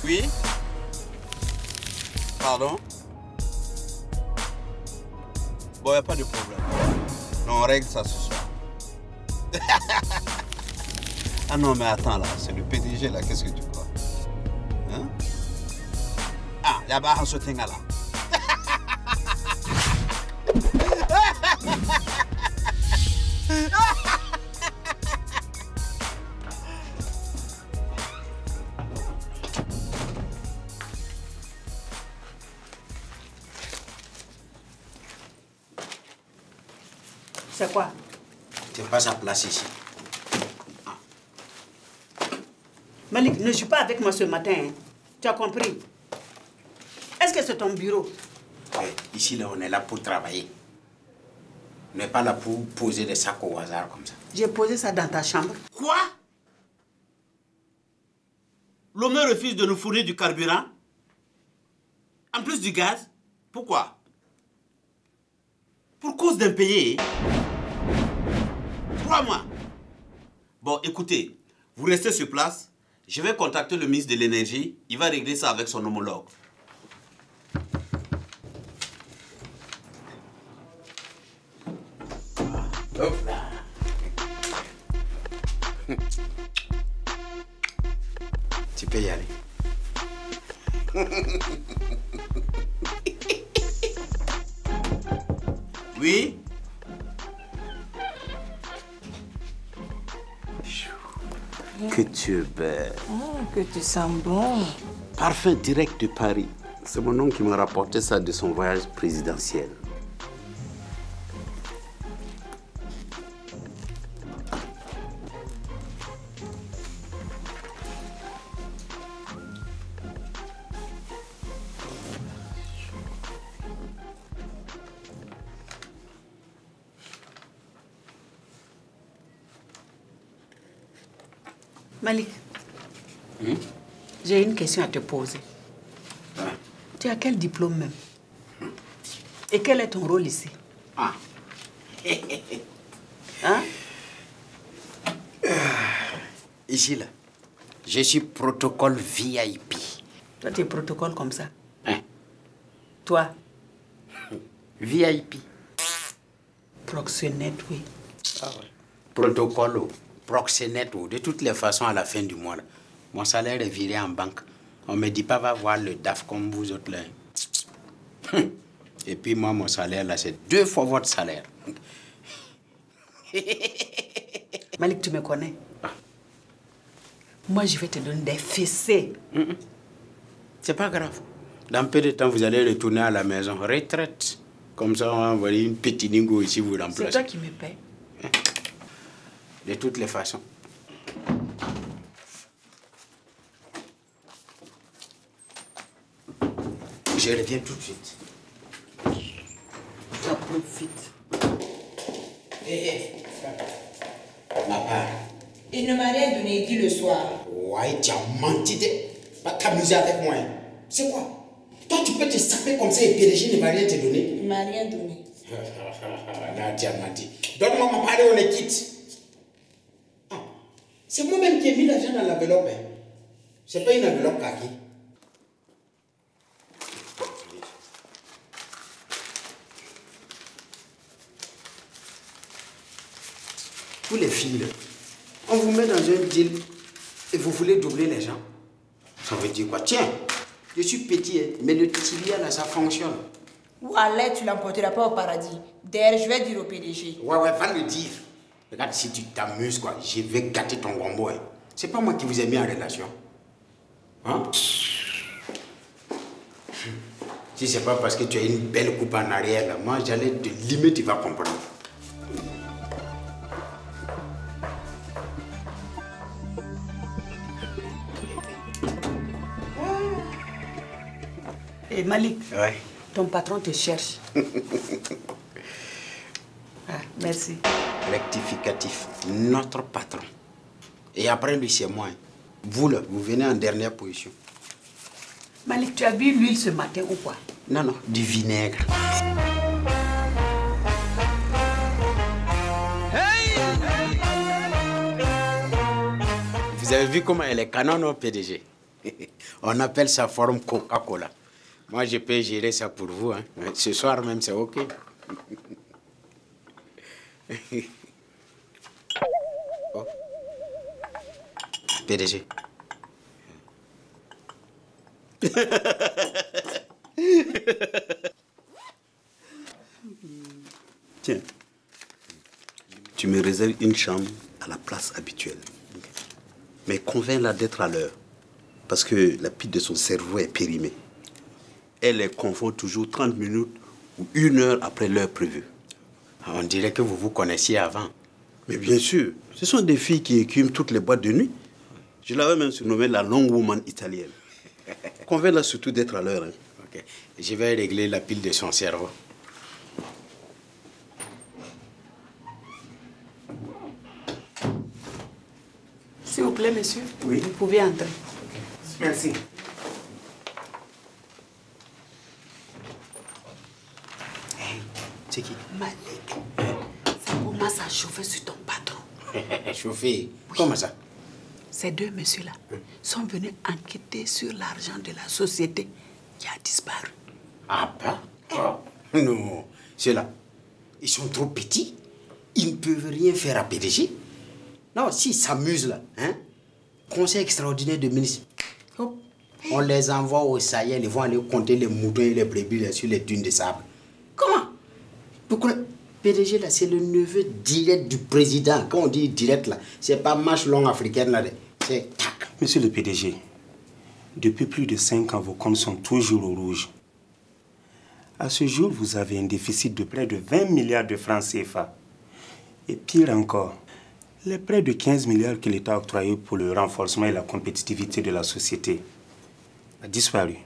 Oui? Pardon? Bon, il n'y a pas de problème. Non, on règle ça ce soir. Ah non, mais attends là, c'est le PDG là, qu'est-ce que tu crois? Hein? Ah, il y a pas un sauting là. C'est quoi? C'est pas sa place ici. Malik, ne joue pas avec moi ce matin. Hein. Tu as compris? Est-ce que c'est ton bureau? Ouais, ici, là, on est là pour travailler. On n'est pas là pour poser des sacs au hasard comme ça. J'ai posé ça dans ta chambre. Quoi? L'homme refuse de nous fournir du carburant? En plus du gaz? Pourquoi? Pour cause d'impayé. 3 mois. Bon, écoutez, vous restez sur place. Je vais contacter le ministre de l'Énergie. Il va régler ça avec son homologue. Hop là. Tu peux y aller. Oui? Que tu es belle. Oh, que tu sens bon. Parfum direct de Paris. C'est mon oncle qui m'a rapporté ça de son voyage présidentiel. Malik, j'ai une question à te poser. Tu as quel diplôme même? Et quel est ton rôle ici? Ah. Hein? Ici, là, je suis protocole VIP. Toi, tu es protocole comme ça. Hein? Toi, VIP. proxénète, oui. Ah ouais. Protocole, proxénète, de toutes les façons, à la fin du mois, là, mon salaire est viré en banque. On ne me dit pas, va voir le DAF comme vous autres là. Et puis moi, mon salaire, là, c'est 2 fois votre salaire. Malik, tu me connais. Moi, je vais te donner des fessées. C'est pas grave. Dans peu de temps, vous allez retourner à la maison. Retraite. Comme ça, on va envoyer une petite ningo ici, vous remplacez. C'est toi qui me paies. De toutes les façons. Je reviens tout de suite. Ça profite. Hé, ma part. Il ne m'a rien donné, dit le soir. Ouais, tu as menti. Va t'amuser avec moi. C'est quoi? Toi, tu peux te saper comme ça et PDG ne va rien te donner. Il m'a rien donné. Là, tu as menti. Donne-moi ma part et on est quitte. Ah, c'est moi-même qui ai mis l'argent dans l'enveloppe. Hein. C'est pas une enveloppe kaki. Vous les filles, là, on vous met dans un deal et vous voulez doubler les gens. Ça veut dire quoi? Tiens, je suis petit, hein, mais le tibia là, ça fonctionne. Ou allez, tu l'emporteras pas au paradis. D'ailleurs, je vais dire au PDG. Ouais, va le dire. Regarde, si tu t'amuses, quoi, je vais gâter ton gombo. Hein. C'est pas moi qui vous ai mis en relation. Hein? Si c'est pas parce que tu as une belle coupe en arrière, là, moi, j'allais te limer, tu vas comprendre. Et Malik, Ouais. ton patron te cherche. Ah, merci. Rectificatif, notre patron. Et après lui, c'est moi. Vous, là, vous venez en dernière position. Malik, tu as bu l'huile ce matin ou quoi? Non, non, du vinaigre. Vous avez vu comment elle est canon au PDG? On appelle ça forme Coca-Cola. Moi, je peux gérer ça pour vous. Hein. Ce soir même, c'est OK. Oh. PDG. Tiens, tu me réserves une chambre à la place habituelle. Mais convainc-la d'être à l'heure. Parce que la pile de son cerveau est périmée. Elle les confond toujours 30 minutes ou 1 heure après l'heure prévue. On dirait que vous vous connaissiez avant. Mais bien sûr, ce sont des filles qui écument toutes les boîtes de nuit. Je l'avais même surnommée la long woman italienne. Convainc-la surtout d'être à l'heure. Hein. Okay. Je vais régler la pile de son cerveau. S'il vous plaît, monsieur. Oui. Vous pouvez entrer. Merci. C'est qui? Malik, ça commence à chauffer sur ton patron. Chauffer? Oui. Comment ça? Ces deux messieurs-là sont venus enquêter sur l'argent de la société qui a disparu. Ah ben? Oh. Non, ceux-là, ils sont trop petits. Ils ne peuvent rien faire à PDG. Non, s'ils s'amusent là, hein? Conseil extraordinaire de ministre. Hop. On les envoie au Sahel, ils vont aller compter les moutons et les brebis là, sur les dunes de sable. Comment? Pourquoi? PDG là, c'est le neveu direct du président. Quand on dit direct là, c'est pas marche longue africaine là, c'est tac. Monsieur le PDG, depuis plus de 5 ans, vos comptes sont toujours au rouge. À ce jour, vous avez un déficit de près de 20 milliards de francs CFA. Et pire encore, les près de 15 milliards que l'État a octroyés pour le renforcement et la compétitivité de la société a disparu,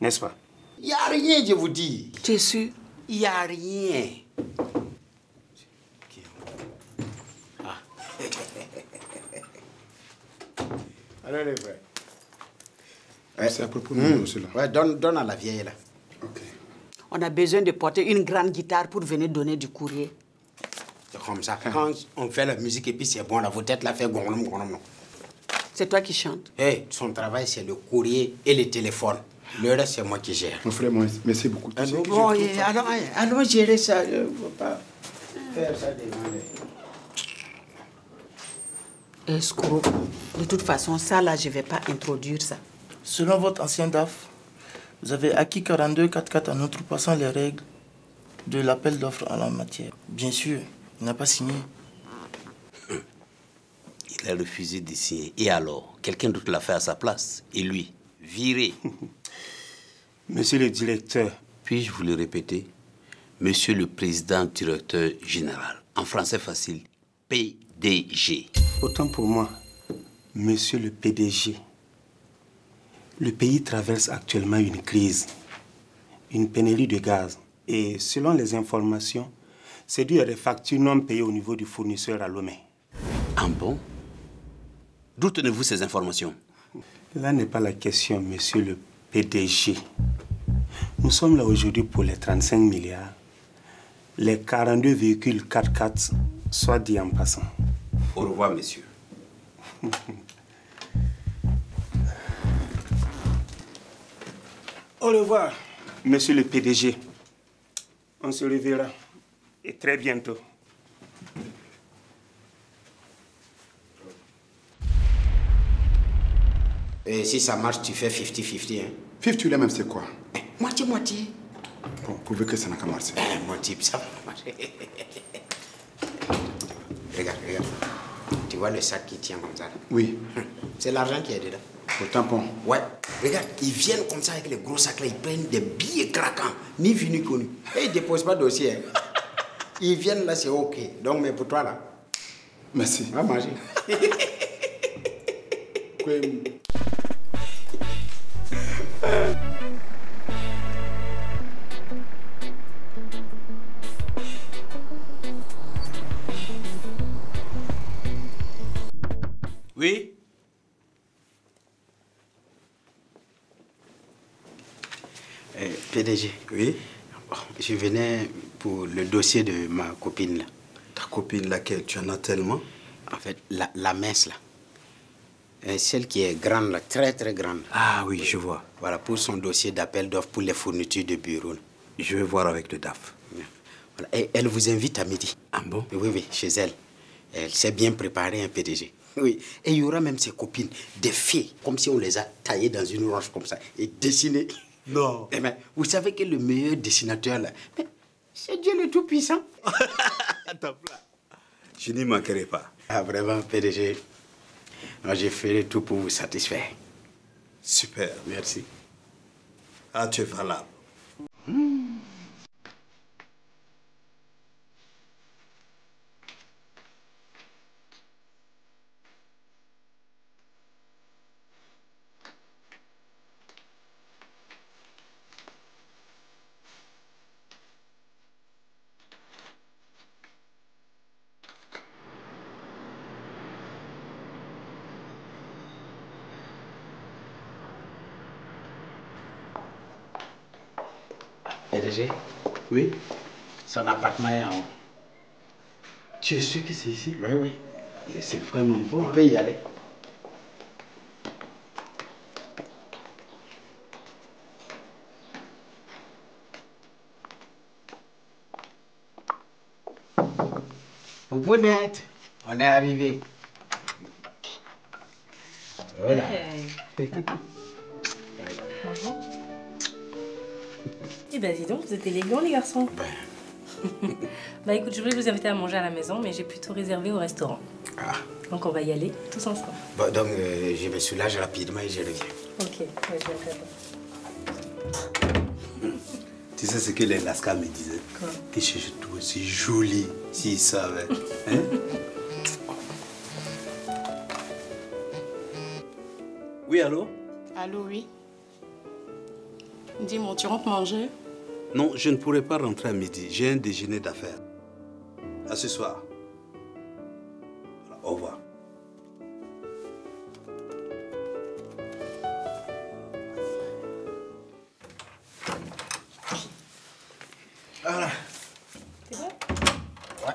n'est-ce pas? Il n'y a rien, je vous dis. Tu es sûr? Il n'y a rien. Ah. Alors les frères. C'est à propos de monsieur-là. Ouais, donne à la vieille là. Ok. On a besoin de porter une grande guitare pour venir donner du courrier. C'est comme ça. Quand on fait la musique et puis c'est bon, là, vos têtes là fait gonglom, gonglom. C'est toi qui chantes. Hey, son travail, c'est le courrier et le téléphone. Le reste, c'est moi qui gère. Mon frère, merci beaucoup. Tu sais que Bon, je- allons gérer ça. Je ne veux pas faire ça devant les... Escroc. De toute façon, ça là, je ne vais pas introduire ça. Selon votre ancien DAF, vous avez acquis 42 4x4 en outrepassant les règles de l'appel d'offres en la matière. Bien sûr, il n'a pas signé. Il a refusé de signer. Et alors, quelqu'un d'autre l'a fait à sa place. Et lui, viré. Monsieur le directeur, Puis-je vous le répéter? Monsieur le président directeur général. En français facile, PDG. autant pour moi, monsieur le PDG, le pays traverse actuellement une crise, une pénurie de gaz. Et selon les informations, c'est dû à des factures non payées au niveau du fournisseur à Lomé. Ah bon? D'où tenez-vous ces informations? Là n'est pas la question, monsieur le PDG. Nous sommes là aujourd'hui pour les 35 milliards, les 42 véhicules 4x4, soit dit en passant. Au revoir, messieurs. Au revoir, monsieur le PDG. On se reverra, et très bientôt. Et si ça marche, tu fais 50-50. Hein? 50 là même, c'est quoi? Moitié-moitié. Bon, prouver que ça n'a qu'à marcher. Mon type, ça va marcher. Regarde. Tu vois le sac qui tient comme ça là? Oui, C'est l'argent qui est dedans. au tampon. Ouais. Regarde, ils viennent comme ça avec les gros sacs là, ils prennent des billets craquants, ni vu ni connu. Et ils ne déposent pas de dossier. Hein. Ils viennent là, c'est OK. Donc, mais pour toi là, Merci. va manger. Oui? PDG. Oui? Je venais pour le dossier de ma copine là. Ta copine, laquelle? Tu en as tellement? En fait, la mince là. Celle qui est grande, là, très très grande. Ah oui, je vois. Voilà, pour son dossier d'appel d'offres pour les fournitures de bureau. Je vais voir avec le DAF. Voilà. Et elle vous invite à midi. Ah bon? Oui, oui, chez elle. Elle s'est bien préparée, un PDG. Oui, et il y aura même ses copines, des filles, comme si on les a taillées dans une roche comme ça et dessinées. Non. Eh bien, vous savez que le meilleur dessinateur, là, c'est Dieu le Tout-Puissant. Je n'y manquerai pas. Ah, vraiment, PDG, moi, j'ai fait tout pour vous satisfaire. Super. Merci. Ah, tu es valable. PDG, Oui? son appartement est en haut. Tu es sûr que c'est ici? Oui, oui. C'est vraiment On bon. peut y aller. Poupounette, on est arrivé. Voilà. Eh ben dis donc, vous êtes élégants les garçons. Bah écoute, je voulais vous inviter à manger à la maison, mais j'ai plutôt réservé au restaurant. Ah. Donc on va y aller tous ensemble. Bon, donc, je me soulage rapidement et je reviens. Ok, ouais, je vais faire. Tu sais ce que les Lascars me disaient? Quoi? Que je trouve aussi joli s'ils savaient. Hein? Oui, allô? Allô, oui. Dis-moi, tu rentres manger? Non, je ne pourrai pas rentrer à midi. J'ai un déjeuner d'affaires. À ce soir. Voilà, au revoir. Voilà. C'est bon? Ouais.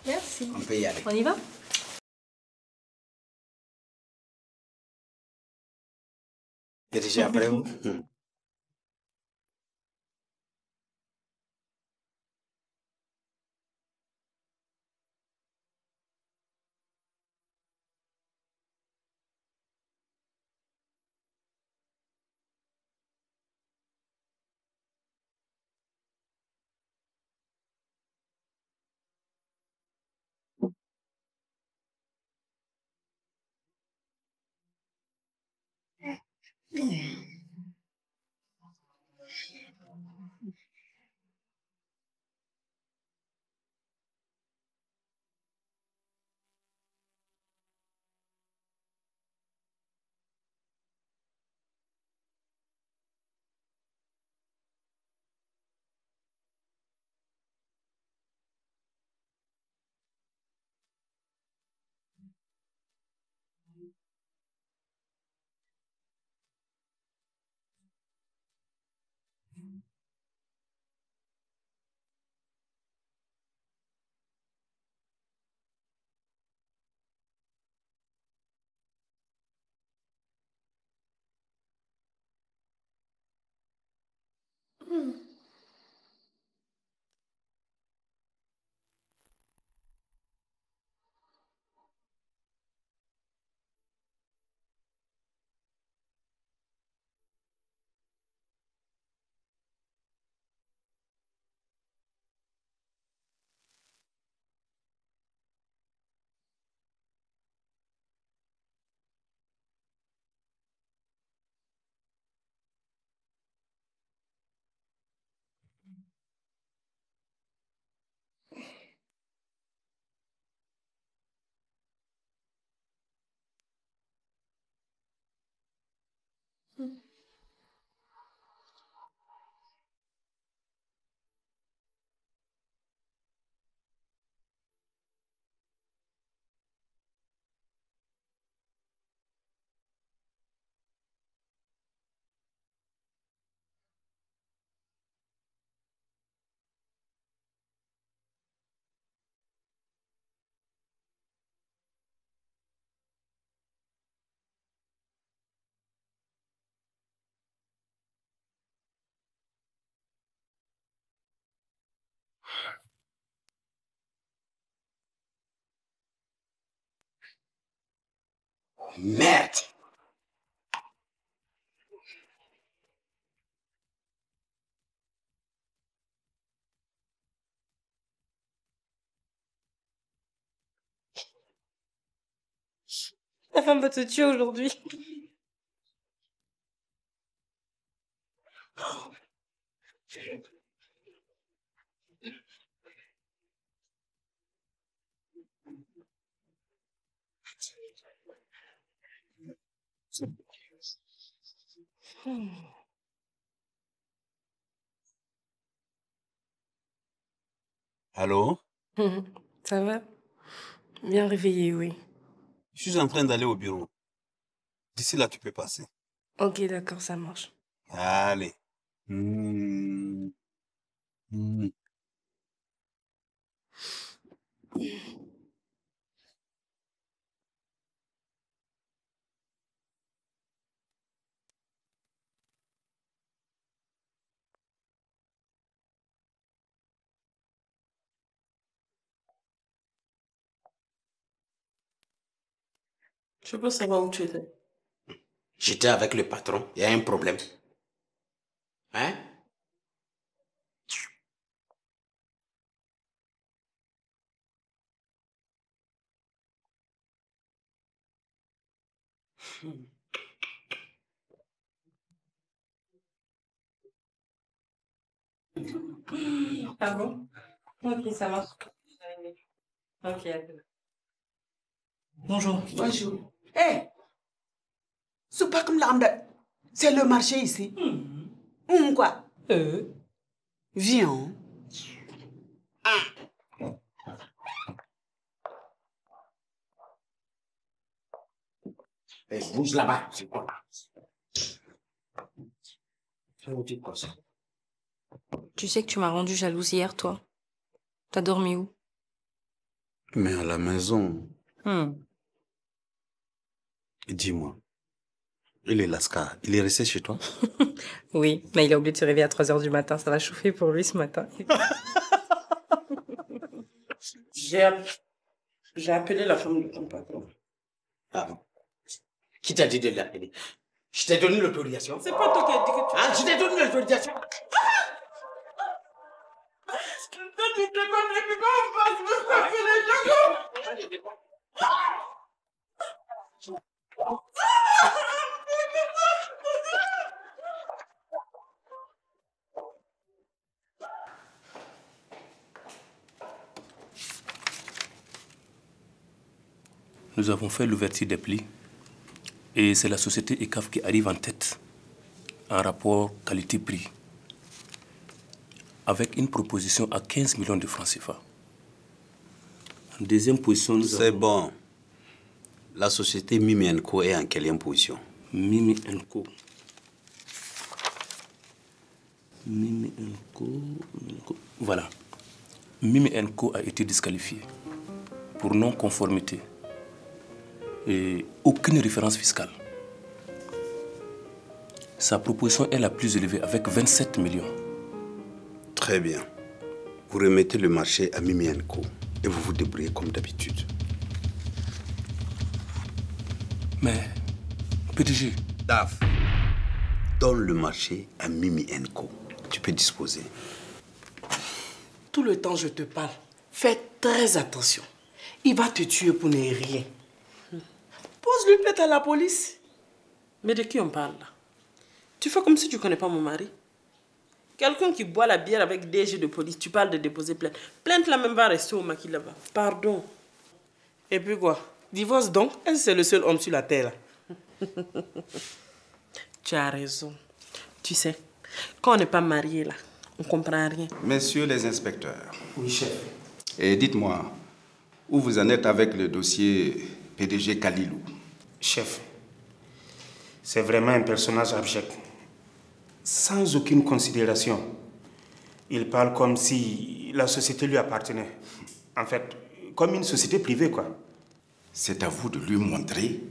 Merci. On peut y aller. On y va? PDG, après vous? Merde. Ta femme va te tuer aujourd'hui. Allô? Ça va? Bien réveillé, oui. Je suis en train d'aller au bureau. D'ici là, tu peux passer. Ok, d'accord, ça marche. Allez. Hmm. Hmm. Je peux savoir où tu étais. J'étais avec le patron, il y a un problème. Hein? Ah bon? Ok, ça marche. Ok, à tout. Bonjour. Bonjour. Hé! C'est pas comme l'âme. C'est le marché ici. Quoi? Viens. Hey, bouge là-bas. C'est quoi? Fais un truc comme ça. Tu sais que tu m'as rendu jalouse hier, toi. T'as dormi où? Mais à la maison, dis-moi, il est Lascar, il est resté chez toi? Oui, mais il a oublié de se réveiller à 3h du matin. Ça va chauffer pour lui ce matin. J'ai appelé la femme de ton patron. Ah bon? Qui t'a dit de l'appeler? Je t'ai donné l'autorisation. C'est pas toi qui as dit que tu... Hein? Je t'ai donné l'autorisation. Nous avons fait l'ouverture des plis et c'est la société ECAF qui arrive en tête en rapport qualité-prix avec une proposition à 15 millions de francs CFA. En deuxième position, nous avons... C'est bon. La société Mimi & Co est en quelle position? Mimi & Co. Mimi & Co. Voilà. Mimi & Co a été disqualifié pour non-conformité et aucune référence fiscale. Sa proposition est la plus élevée avec 27 millions. Très bien. Vous remettez le marché à Mimi & Co et vous vous débrouillez comme d'habitude. Mais, PDG... Daf, donne le marché à Mimi & Co. Tu peux disposer. Tout le temps je te parle. Fais très attention. Il va te tuer pour ne rien. Pose-lui plainte à la police. Mais de qui on parle là? Tu fais comme si tu connais pas mon mari. Quelqu'un qui boit la bière avec DG de police, tu parles de déposer plainte. Plainte là même va rester au maquis là-bas. Pardon. Et puis quoi? Divorce donc? Est-ce que c'est le seul homme sur la terre là? Tu as raison. Tu sais, quand on n'est pas marié là, on comprend rien. Messieurs les inspecteurs. Oui, chef. Et dites-moi, où vous en êtes avec le dossier PDG Kalilou? Chef, c'est vraiment un personnage abject. Sans aucune considération. Il parle comme si la société lui appartenait. En fait, comme une société privée, quoi. C'est à vous de lui montrer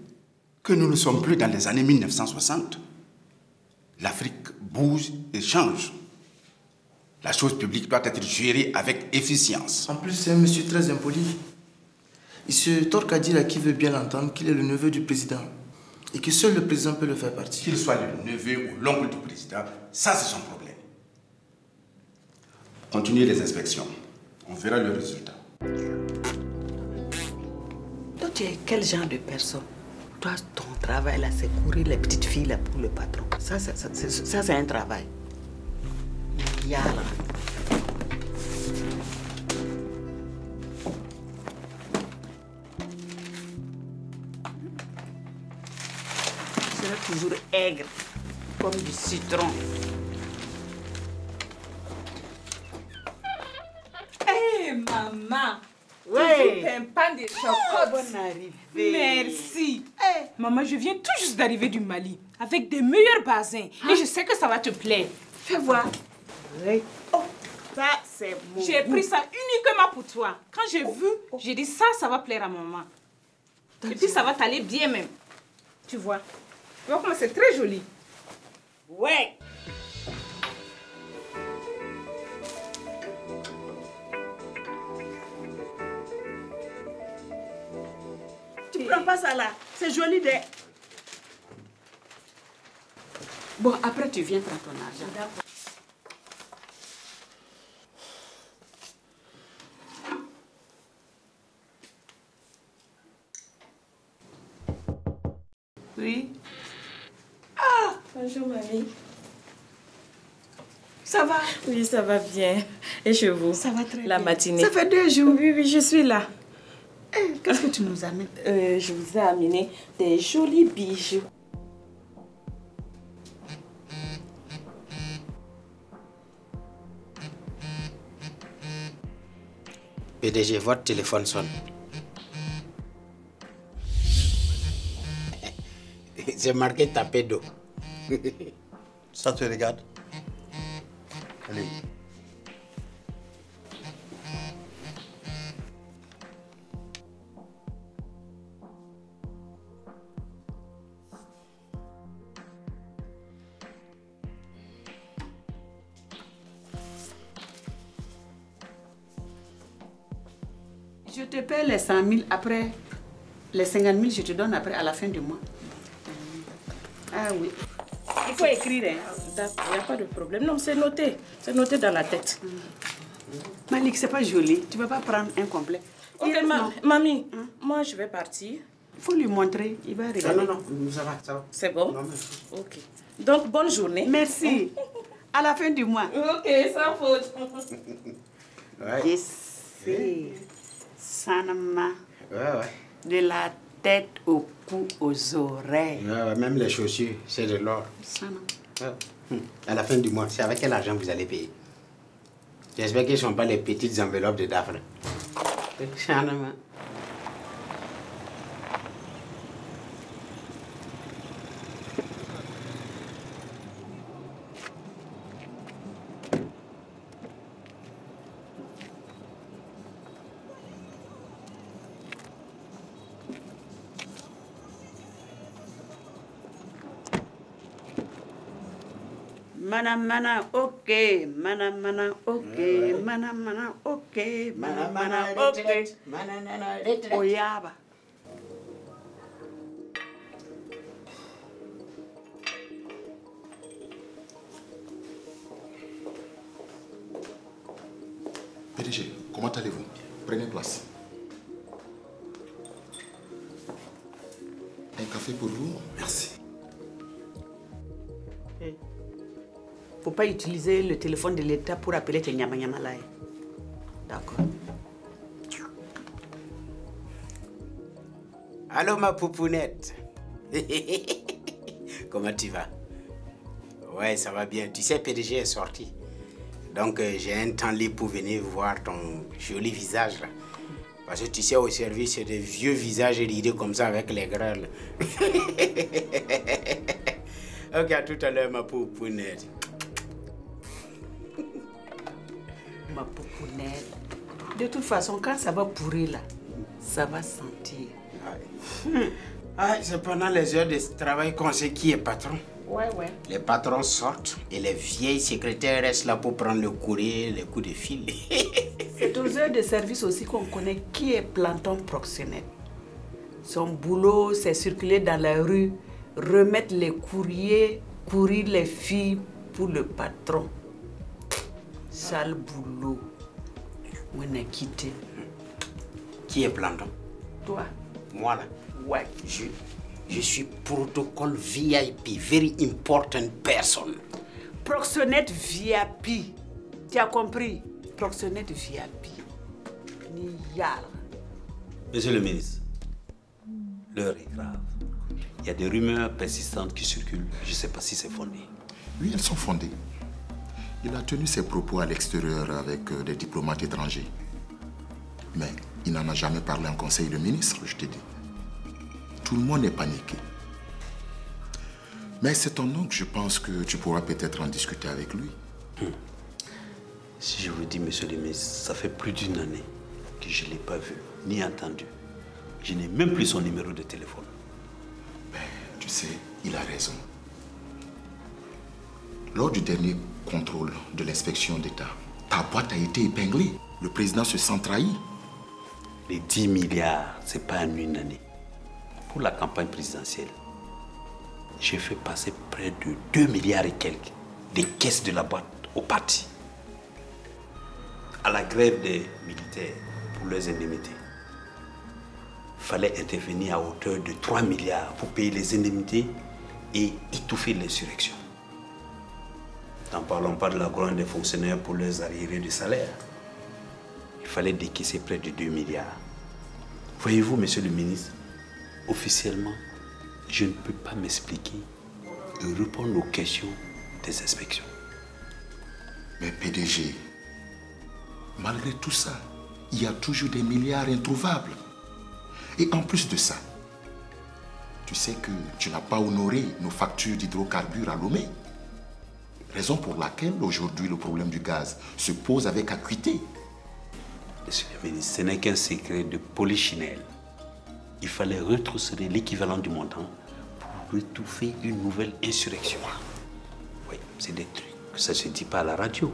que nous ne sommes plus dans les années 1960. L'Afrique bouge et change. La chose publique doit être gérée avec efficience. En plus, c'est un monsieur très impoli. Il se torque à dire à qui veut bien l'entendre qu'il est le neveu du président. Et que seul le président peut le faire partir. Qu'il soit le neveu ou l'oncle du président, ça c'est son problème. Continuez les inspections. On verra le résultat. Toi, tu es quel genre de personne? Toi, ton travail là, c'est courir les petites filles là pour le patron. Ça, c'est un travail. Yala. Tu seras toujours aigre, comme du citron. Hé, maman! Ouais. Tu un pain de chocolat. Bonne arrivée. Merci. Maman, je viens tout juste d'arriver du Mali avec des meilleurs basins. Et je sais que ça va te plaire. Fais voir. Oui. Oh, ça, c'est mon J'ai goût. pris ça uniquement pour toi. Quand j'ai vu, j'ai dit ça va plaire à maman. Et puis ça va t'aller bien même. Tu vois. Tu vois comment c'est très joli. Ouais. Tu prends pas ça là. C'est joli de... Bon, après tu viens prendre ton argent. D'accord. Oui. Ah, bonjour mamie. Ça va? Oui, ça va bien. Et chez vous? Ça va très bien. La matinée. Ça fait 2 jours. Oui, oui, je suis là. Qu'est-ce que tu nous amènes? Je vous ai amené des jolis bijoux. PDG, votre téléphone sonne. C'est marqué tapé d'eau. Ça te regarde? Allez. Je te paie les 100 000 après. Les 50 000, je te donne après à la fin du mois. Ah oui. Il faut écrire, hein. D'accord, il n'y a pas de problème. Non, c'est noté. C'est noté dans la tête. Malik, c'est pas joli. Tu ne peux pas prendre un complet. Ok, mamie, moi je vais partir. Il faut lui montrer. Il va regarder. Non, ça va, ça va. C'est bon? Non, merci. Ok. Donc, bonne journée. Merci. À la fin du mois. Ok, sans faute. Ouais. Ici, Sanama. Ouais. De la tête au cou, aux oreilles. Ouais, même les chaussures, c'est de l'or. Sanama. Ouais. À la fin du mois, c'est avec quel argent vous allez payer? J'espère que ce ne sont pas les petites enveloppes de Daphne. Sanama. Mana, ok. Mana, ok. Mana, ok. Mana, ok. Oyaba. PDG, comment allez-vous? Prenez place. Un café pour vous? Merci. Faut pas utiliser le téléphone de l'État pour appeler tes nyama là. D'accord. Allô, ma poupounette. Comment tu vas? Ouais, ça va bien. Tu sais, PDG est sorti. Donc, j'ai un temps libre pour venir voir ton joli visage, là. Parce que tu sais, au service, c'est des vieux visages ridés comme ça avec les grêles. Ok, à tout à l'heure, ma poupounette. Ma poupounette. De toute façon, quand ça va pourrir là, ça va sentir. C'est pendant les heures de travail qu'on sait qui est patron. Ouais. Les patrons sortent et les vieilles secrétaires restent là pour prendre le courrier, les coups de fil. C'est aux heures de service aussi qu'on connaît qui est planton proxénète. Son boulot, c'est circuler dans la rue, remettre les courriers, courir les filles pour le patron. Sale boulot. On a quitté. Qui est Blandon? Toi. Moi là? Ouais. Je suis protocole VIP, very important person. Proxénète VIP. Tu as compris? Proxénète VIP. Niyar. Monsieur le ministre, l'heure est grave. Il y a des rumeurs persistantes qui circulent. Je ne sais pas si c'est fondé. Oui, elles sont fondées. Il a tenu ses propos à l'extérieur avec des diplomates étrangers. Mais il n'en a jamais parlé en conseil de ministre, je te dis. Tout le monde est paniqué. Mais c'est ton oncle, je pense que tu pourras peut-être en discuter avec lui. Si je vous dis, monsieur le ministre, ça fait plus d'une année que je ne l'ai pas vu, ni entendu. Je n'ai même plus son numéro de téléphone. Ben, tu sais, il a raison. Lors du dernier contrôle de l'inspection d'État, ta boîte a été épinglée. Le président se sent trahi. Les 10 milliards, ce n'est pas en une année. Pour la campagne présidentielle, j'ai fait passer près de 2 milliards et quelques des caisses de la boîte au parti. À la grève des militaires pour leurs indemnités. Il fallait intervenir à hauteur de 3 milliards pour payer les indemnités et étouffer l'insurrection. N'en parlons pas de la grogne des fonctionnaires pour leurs arriérés de salaire. Il fallait décaisser près de 2 milliards. Voyez-vous, monsieur le ministre, officiellement, je ne peux pas m'expliquer et répondre aux questions des inspections. Mais PDG, malgré tout ça, il y a toujours des milliards introuvables. Et en plus de ça, tu sais que tu n'as pas honoré nos factures d'hydrocarbures à Lomé. Raison pour laquelle aujourd'hui le problème du gaz se pose avec acuité. Monsieur le ministre, ce n'est qu'un secret de polichinelle. Il fallait retrousser l'équivalent du montant pour étouffer une nouvelle insurrection. Oui, c'est des trucs que ça ne se dit pas à la radio.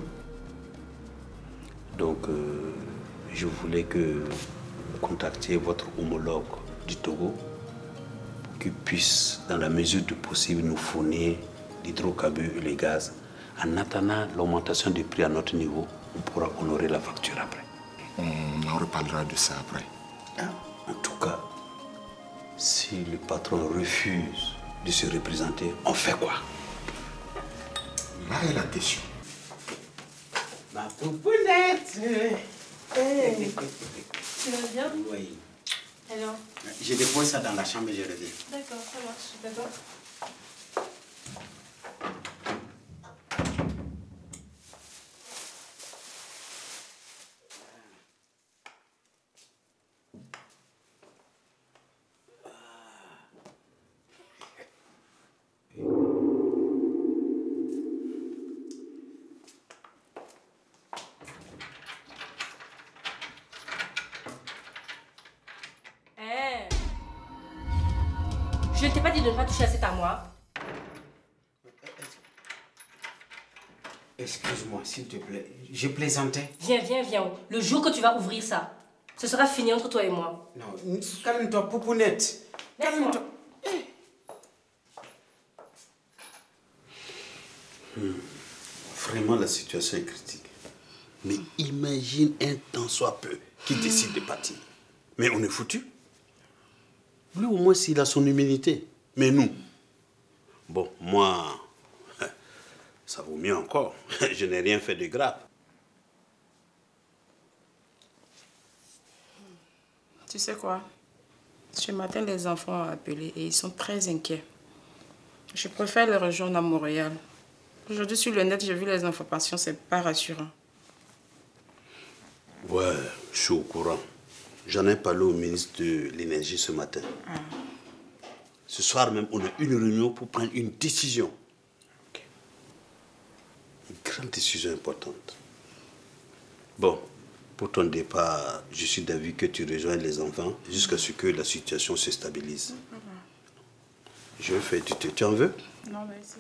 Donc, je voulais que vous contactiez votre homologue du Togo pour qu'il puisse, dans la mesure du possible, nous fournir l'hydrocarbure et le gaz. En attendant l'augmentation des prix à notre niveau, on pourra honorer la facture après. On en reparlera de ça après. En tout cas, si le patron refuse de se représenter, on fait quoi? Là est la question. Ma poupounette. Hey. Tu vas bien? Oui. Alors? Je dépose ça dans la chambre et je reviens. D'accord, ça marche. D'accord. Je ne t'ai pas dit de ne pas toucher à cette armoire. Excuse-moi, s'il te plaît. Je plaisantais. Viens. Le jour que tu vas ouvrir ça, ce sera fini entre toi et moi. Non, calme-toi, poupounette. Calme-toi. Vraiment, la situation est critique. Mais imagine un tant soit peu qui décide de partir. Mais on est foutu. Lui, au moins, s'il a son humilité. Mais nous, bon, moi, ça vaut mieux encore. Je n'ai rien fait de grave. Tu sais quoi? Ce matin, les enfants ont appelé et ils sont très inquiets. Je préfère les rejoindre à Montréal. Aujourd'hui, sur le net, j'ai vu les informations, c'est pas rassurant. Ouais, je suis au courant. J'en ai parlé au ministre de l'Énergie ce matin. Ce soir même, on a une réunion pour prendre une décision. Une grande décision importante. Bon, pour ton départ, je suis d'avis que tu rejoignes les enfants jusqu'à ce que la situation se stabilise. Je vais faire du thé. Tu en veux? Non, merci.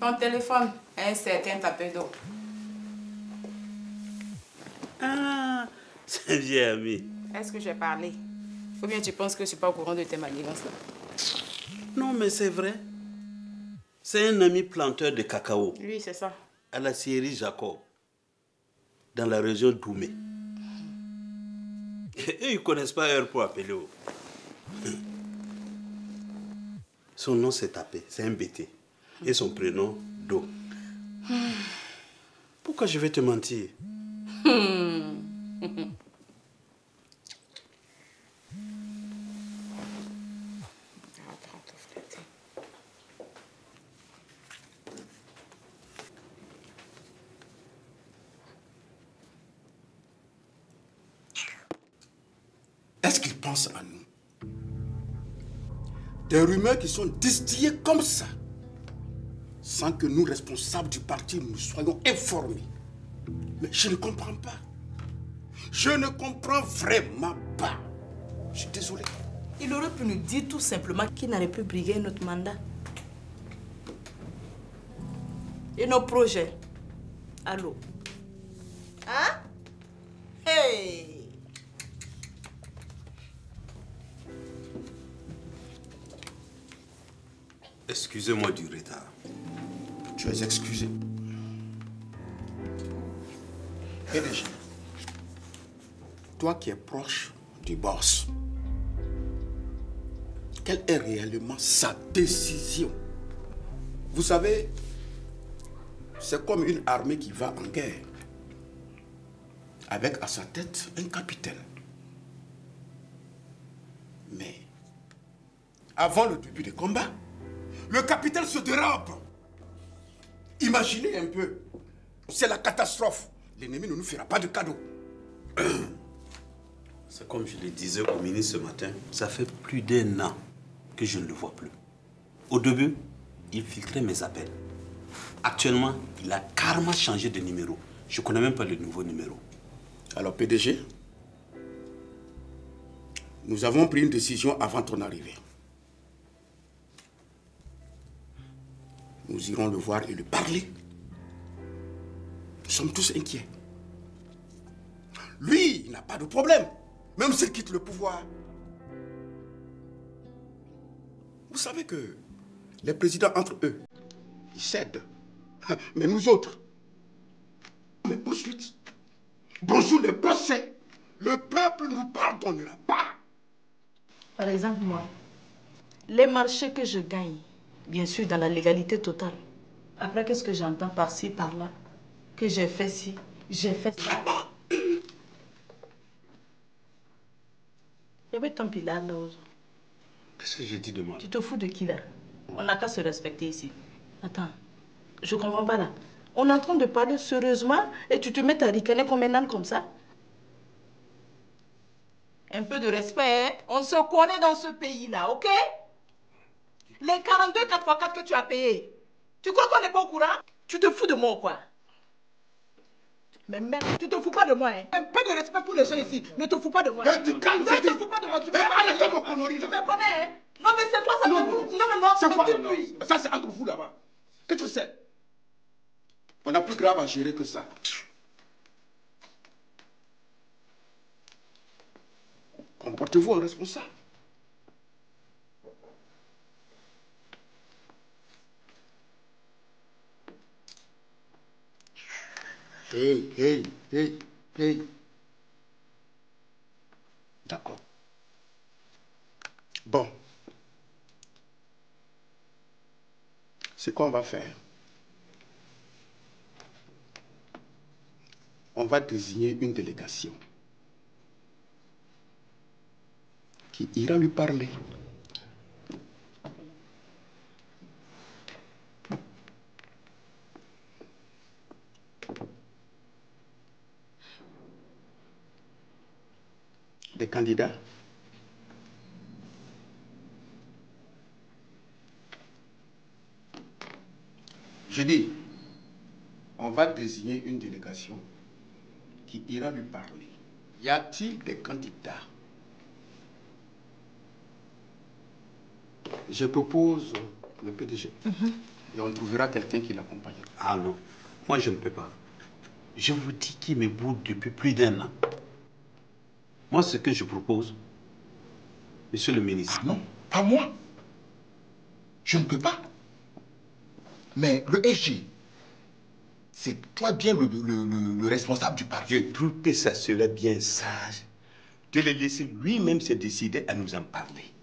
Ton téléphone a un certain tapé d'eau. Ah, c'est un vieil ami. Est-ce que j'ai parlé? Ou bien tu penses que je ne suis pas au courant de tes manigances là? Non, mais c'est vrai. C'est un ami planteur de cacao. Oui, c'est ça. À la scierie Jacob, dans la région d'Oumé. Et ils ne connaissent pas heure pour appeler. Son nom c'est Tapé, c'est un BT. Et son prénom, Do. Pourquoi je vais te mentir? Est-ce qu'ils pensent à nous? Des rumeurs qui sont distillées comme ça, sans que nous, responsables du parti, nous soyons informés. Mais je ne comprends pas. Je ne comprends vraiment pas. Je suis désolé. Il aurait pu nous dire tout simplement qu'il n'aurait pu briguer notre mandat. Et nos projets. Allô? Hein? Hey! Excusez-moi du retard. Tu es excusé. PDG, toi qui es proche du boss, quelle est réellement sa décision? Vous savez, c'est comme une armée qui va en guerre, avec à sa tête un capitaine. Mais, avant le début des combats, le capitaine se dérobe. Imaginez un peu, c'est la catastrophe. L'ennemi ne nous fera pas de cadeau. C'est comme je le disais au ministre ce matin, ça fait plus d'1 an que je ne le vois plus. Au début, il filtrait mes appels. Actuellement, il a carrément changé de numéro. Je ne connais même pas le nouveau numéro. Alors PDG, nous avons pris une décision avant ton arrivée. Nous irons le voir et lui parler. Nous sommes tous inquiets. Lui, il n'a pas de problème, même s'il quitte le pouvoir. Vous savez que les présidents entre eux, ils cèdent. Mais nous autres, les poursuites, bonjour les procès, le peuple ne nous pardonnera pas. Par exemple, moi, les marchés que je gagne, bien sûr dans la légalité totale. Après, qu'est-ce que j'entends par-ci, par-là? Que j'ai fait ci, j'ai fait ça. Et oui, ton pilar, là. Qu'est-ce que j'ai dit de moi? Tu te fous de qui, là? On n'a qu'à se respecter ici. Attends, je comprends pas, là. On est en train de parler sérieusement et tu te mets à ricaner comme un âne comme ça? Un peu de respect, hein? On se connaît dans ce pays-là, ok? Les 42 4x4 que tu as payés, tu crois qu'on n'est pas au courant? Tu te fous de moi ou quoi? Mais merde, tu te fous pas de moi, hein? Un peu de respect pour les gens ici. Ne te fous pas de moi. Ne te fous pas de moi. Tu me connais, hein? Non, mais c'est toi, ça me... Non, c'est quoi? Ça, c'est entre vous là-bas. Que tu sais? On a plus grave à gérer que ça. Comportez-vous en responsable. Hey. D'accord. Bon. Ce qu'on va faire, on va désigner une délégation qui ira lui parler. Des candidats. Je dis, on va désigner une délégation qui ira lui parler. Y a-t-il des candidats? Je propose le PDG. et on trouvera quelqu'un qui l'accompagne. Ah non, moi je ne peux pas. Je vous dis qu'il me boude depuis plus d'1 an. Moi, ce que je propose, monsieur le ministre... Ah non, pas moi. Je ne peux pas. Mais le SG, c'est toi bien le responsable du parti. Je trouve que ça serait bien sage de le laisser lui-même se décider à nous en parler.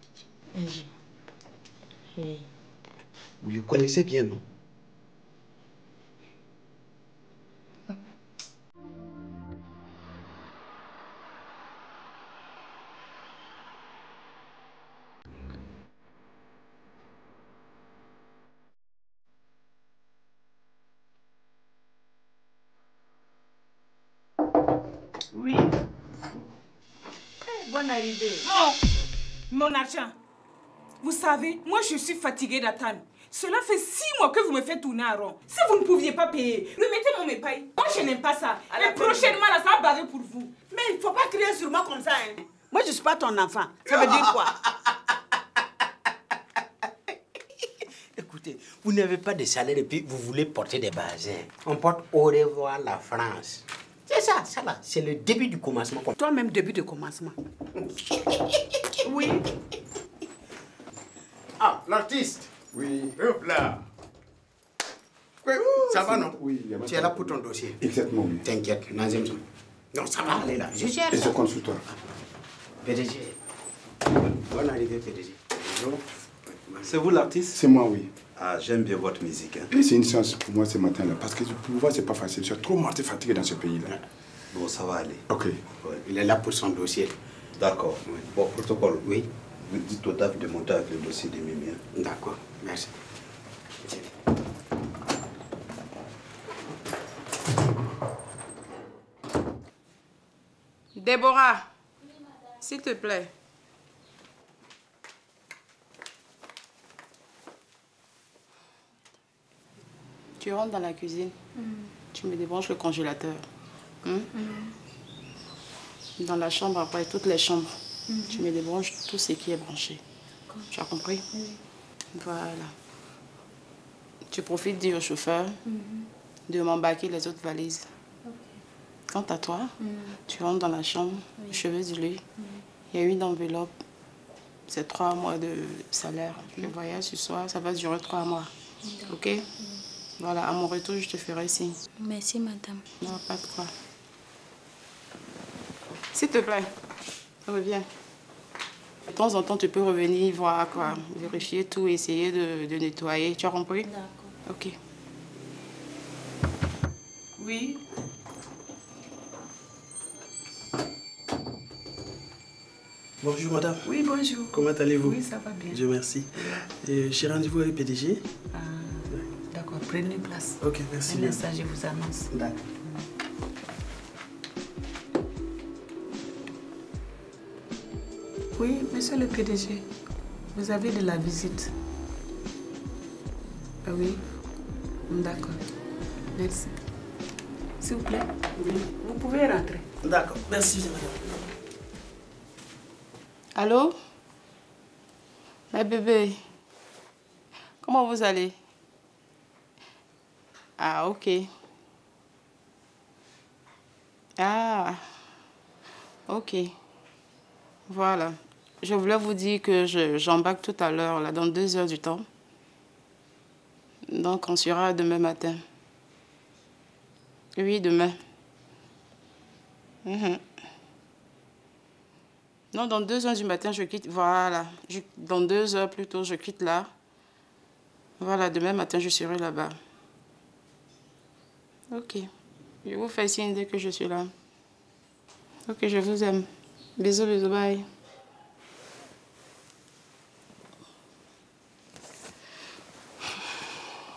Vous le connaissez bien, non? Oui. Bonne arrivée. Oh, mon argent. Vous savez, moi je suis fatiguée d'attendre. Cela fait 6 mois que vous me faites tourner à rond. Si vous ne pouviez pas payer, remettez-moi mes pailles. Moi je n'aime pas ça. Et prochainement, là, ça va baver pour vous. Mais il ne faut pas crier sur moi comme ça. Hein. Moi je ne suis pas ton enfant. Ça veut dire quoi? Écoutez, vous n'avez pas de salaire et puis vous voulez porter des bazins. On porte au revoir la France. C'est ça, ça là. C'est le début du commencement. Toi-même, début de commencement. Oui. Ah, l'artiste. Oui. Hop là. Ça va, non? Oui, il y a Tu es là pour ton dossier. Exactement, oui. T'inquiète, Nazem. Non, ça va aller là. Je gère Et ça. je compte sur toi. PDG. Bonne arrivée, PDG. Bonjour. C'est vous l'artiste? C'est moi, oui. Ah, j'aime bien votre musique. Hein. Et c'est une chance pour moi ce matin-là, parce que pour voir, c'est pas facile. Je suis trop morté fatigué dans ce pays-là. Bon, ça va aller. Ok. Ouais. Il est là pour son dossier. D'accord. Oui. Bon, protocole. Oui. Vous dites au DAF de monter avec le dossier de Mimi. Hein. D'accord, merci. Déborah, s'il te plaît. Tu rentres dans la cuisine, tu me débranches le congélateur. Dans la chambre, après toutes les chambres, tu me débranches tout ce qui est branché. Tu as compris? Voilà. Tu profites, dis au chauffeur de m'embarquer les autres valises. Quant à toi, tu rentres dans la chambre, cheveux du lit. Il y a une enveloppe. C'est 3 mois de salaire. Le voyage ce soir, ça va durer 3 mois. Ok? Voilà, à mon retour, je te ferai signe. Merci, madame. Non, pas de quoi. S'il te plaît, reviens. De temps en temps, tu peux revenir voir, quoi. Vérifier tout, essayer de nettoyer. Tu as compris? D'accord. Ok. Oui. Bonjour madame. Oui, bonjour. Comment allez-vous? Oui, ça va bien. Dieu merci. J'ai rendez-vous avec PDG. Ah, d'accord, prenez place. Ok, merci. Un instant, je vous annonce. D'accord. Oui, monsieur le PDG, vous avez de la visite. Ah oui? D'accord. Merci. S'il vous plaît, vous pouvez rentrer. D'accord, merci madame. Allô? Ma bébé, comment vous allez? Ah, ok. Ah, ok. Voilà. Je voulais vous dire que j'embarque tout à l'heure, là, dans 2 heures du temps. Donc, on sera demain matin. Oui, demain. Non, dans 2 heures du matin, je quitte. Voilà. Dans 2 heures plutôt, je quitte là. Voilà, demain matin, je serai là-bas. Ok. Je vous fais signe dès que je suis là. Ok, je vous aime. Bisous, bisous, bye.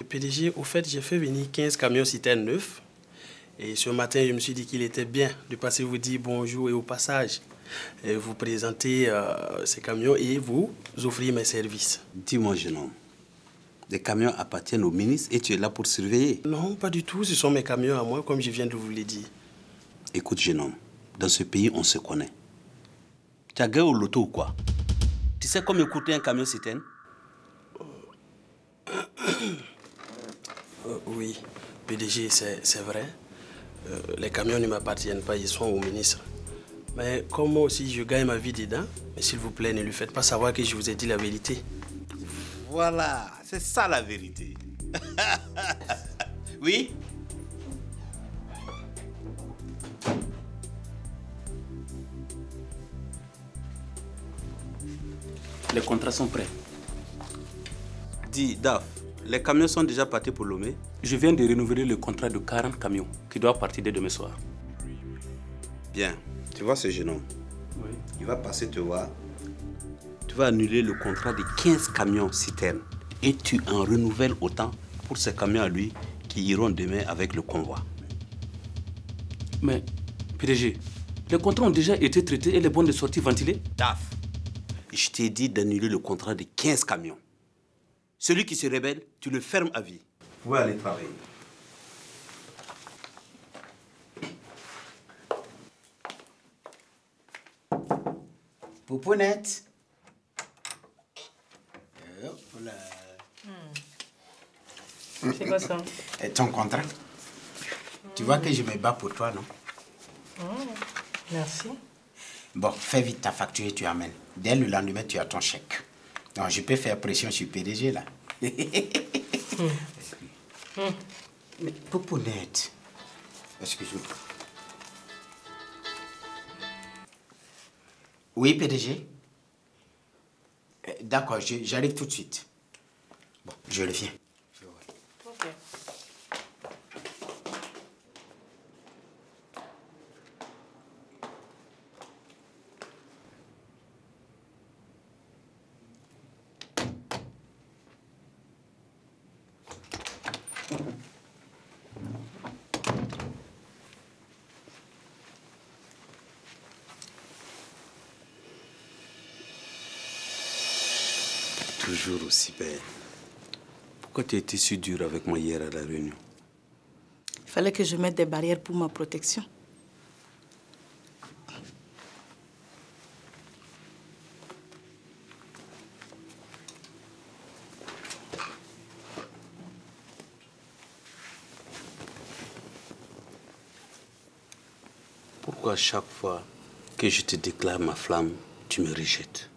PDG, au fait, j'ai fait venir 15 camions citernes neufs. Et ce matin, je me suis dit qu'il était bien de passer vous dire bonjour et au passage, vous présenter ces camions et vous offrir mes services. Dis-moi, jeune homme, les camions appartiennent au ministre et tu es là pour surveiller? Non, pas du tout. Ce sont mes camions à moi, comme je viens de vous le dire. Écoute, jeune homme, dans ce pays, on se connaît. Tu as gagné au loto ou quoi? Tu sais combien coûtait un camion citerne? Oui, PDG, c'est vrai. Les camions ne m'appartiennent pas, ils sont au ministre. Mais comme moi aussi je gagne ma vie dedans, mais s'il vous plaît, ne lui faites pas savoir que je vous ai dit la vérité. Voilà, c'est ça la vérité. Oui? Les contrats sont prêts. Dis, Daf, les camions sont déjà partis pour Lomé? Je viens de renouveler le contrat de 40 camions qui doit partir dès demain soir. Bien. Tu vois ce jeune homme? Oui. Il va passer te voir. Tu vas annuler le contrat de 15 camions citernes. Et tu en renouvelles autant pour ces camions à lui qui iront demain avec le convoi. Mais, PDG, les contrats ont déjà été traités et les bons de sortie ventilés? Daf, je t'ai dit d'annuler le contrat de 15 camions. Celui qui se rebelle, tu le fermes à vie. Vous pouvez aller travailler. Poupounette. C'est quoi ça? Et ton contrat. Tu vois que je me bats pour toi, non? Merci. Bon, fais vite ta facture et tu amènes. Dès le lendemain, tu as ton chèque. Non, je peux faire pression sur PDG, là. Mais Poupounette, excuse-moi. Oui, PDG? D'accord, j'arrive tout de suite. Bon, je reviens. Ok. Toujours aussi belle. Pourquoi tu as été si dur avec moi hier à la réunion? Il fallait que je mette des barrières pour ma protection. Pourquoi chaque fois que je te déclare ma flamme, tu me rejettes?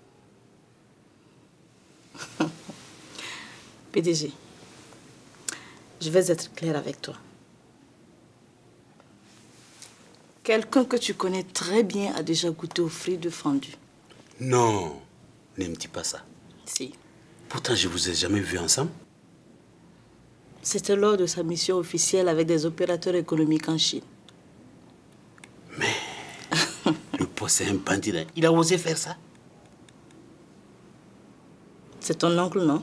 PDG, je vais être claire avec toi. Quelqu'un que tu connais très bien a déjà goûté aux fruits de fendu. Non, ne me dis pas ça. Si. Pourtant, je vous ai jamais vus ensemble. C'était lors de sa mission officielle avec des opérateurs économiques en Chine. Le poste c'est un bandit, là. Il a osé faire ça. C'est ton oncle, non?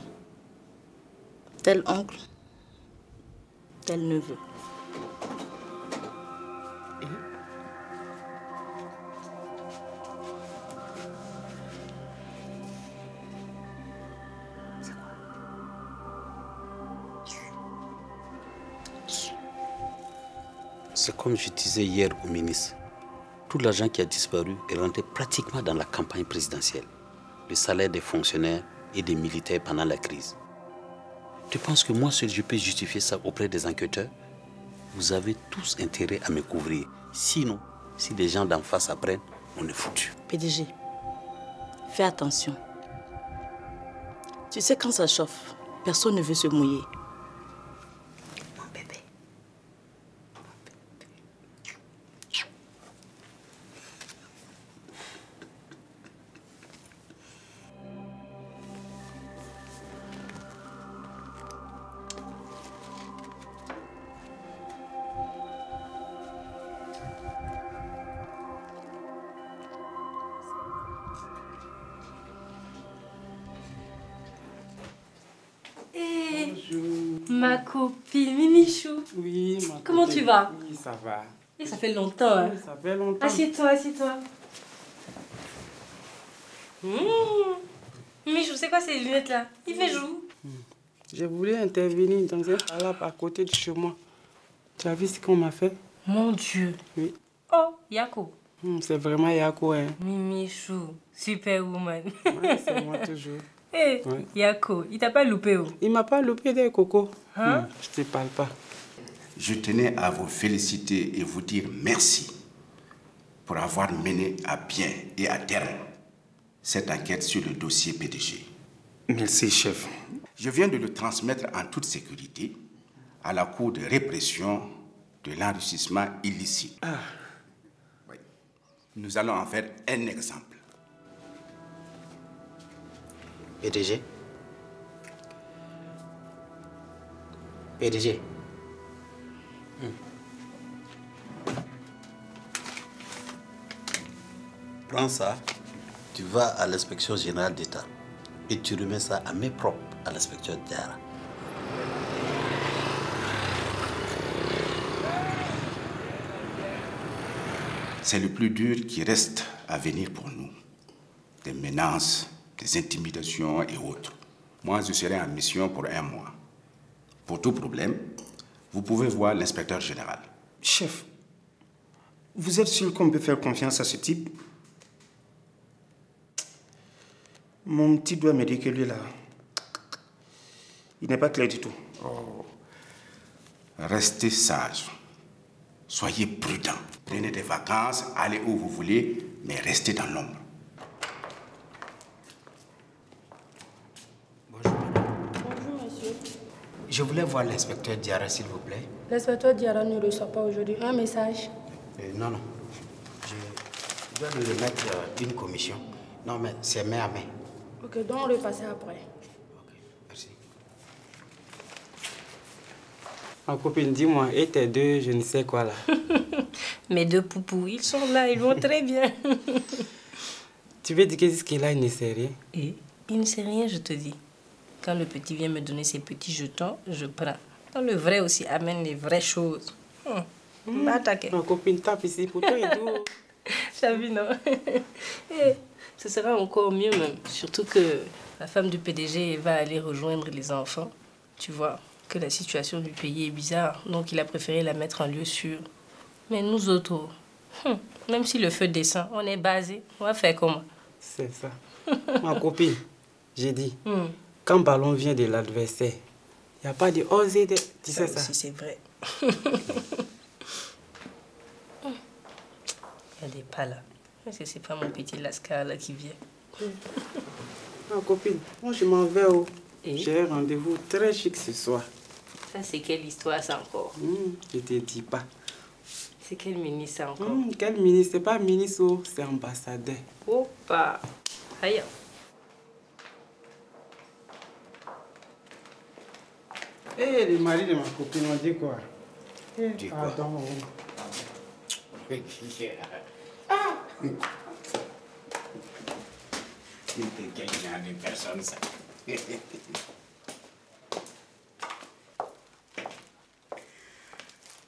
Tel oncle, tel neveu. C'est comme je disais hier au ministre. Tout l'argent qui a disparu est rentré pratiquement dans la campagne présidentielle. Le salaire des fonctionnaires et des militaires pendant la crise. Tu penses que moi seul je peux justifier ça auprès des enquêteurs? Vous avez tous intérêt à me couvrir. Sinon, si les gens d'en face apprennent, on est foutu. PDG, fais attention. Tu sais, quand ça chauffe, personne ne veut se mouiller. Mon bébé. Ma copine Mimichou. Oui, ma copine. Comment tu vas? Oui, ça va. Et ça fait longtemps, hein? Oui, ça fait longtemps. Assieds-toi, assieds-toi. Mimichou, c'est quoi ces lunettes-là? Il fait jour. Je voulais intervenir dans un palabre à côté de chez moi. Tu as vu ce qu'on m'a fait? Mon Dieu. Oui. Oh, Yako. C'est vraiment Yako, hein. Mimichou, superwoman. Ouais, c'est moi toujours. Hé, Yako, il t'a pas loupé où? Il m'a pas loupé des cocos. Hein? Je te parle pas. Je tenais à vous féliciter et vous dire merci pour avoir mené à bien et à terme cette enquête sur le dossier PDG. Merci, chef. Je viens de le transmettre en toute sécurité à la Cour de répression de l'enrichissement illicite. Oui. Nous allons en faire un exemple. PDG. PDG. Prends ça, tu vas à l'inspection générale d'État et tu remets ça à main propre à l'inspecteur Diarra. C'est le plus dur qui reste à venir pour nous. Des menaces, des intimidations et autres. Moi, je serai en mission pour 1 mois. Pour tout problème, vous pouvez voir l'inspecteur général. Chef, vous êtes sûr qu'on peut faire confiance à ce type? Mon petit doigt me dit que lui, là, il n'est pas clair du tout. Oh. Restez sage. Soyez prudent. Prenez des vacances, allez où vous voulez, mais restez dans l'ombre. Bonjour, monsieur. Je voulais voir l'inspecteur Diarra, s'il vous plaît. L'inspecteur Diarra ne reçoit pas aujourd'hui. Un message. Non, non. Je dois lui remettre une commission. Non, mais c'est main à main. Ok, donc on va repasser après. Merci. Ma copine, dis-moi, et tes deux, je ne sais quoi là? Mes deux poupous, ils sont là, ils vont très bien. Tu veux dire que jusque-là, il ne sait rien? Et il ne sait rien, je te dis. Quand le petit vient me donner ses petits jetons, je prends. Quand le vrai aussi amène les vraies choses. Va attaquer. Ma copine tape ici pour toi et tout. T'as vu, non? Et ce sera encore mieux même. Surtout que la femme du PDG va aller rejoindre les enfants. Tu vois que la situation du pays est bizarre. Donc il a préféré la mettre en lieu sûr. Mais nous autres, même si le feu descend, on est basé. On va faire comment? C'est ça. Ma copine, j'ai dit, quand ballon vient de l'adversaire, il n'y a pas de oser de... Tu sais ça? Si c'est vrai. Il y a des pas là. Est-ce que c'est pas mon petit Lascar là qui vient? Ma copine, moi je m'en vais où? J'ai un rendez-vous très chic ce soir. Ça, c'est quelle histoire, ça encore? Je te dis pas. C'est quel ministre, ça encore? Quel ministre? C'est pas ministre, c'est ambassadeur. Opa! Aïe. Eh, le mari de ma copine, on dit quoi? Dis quoi? Pardon. Il te gagne de personne, ça.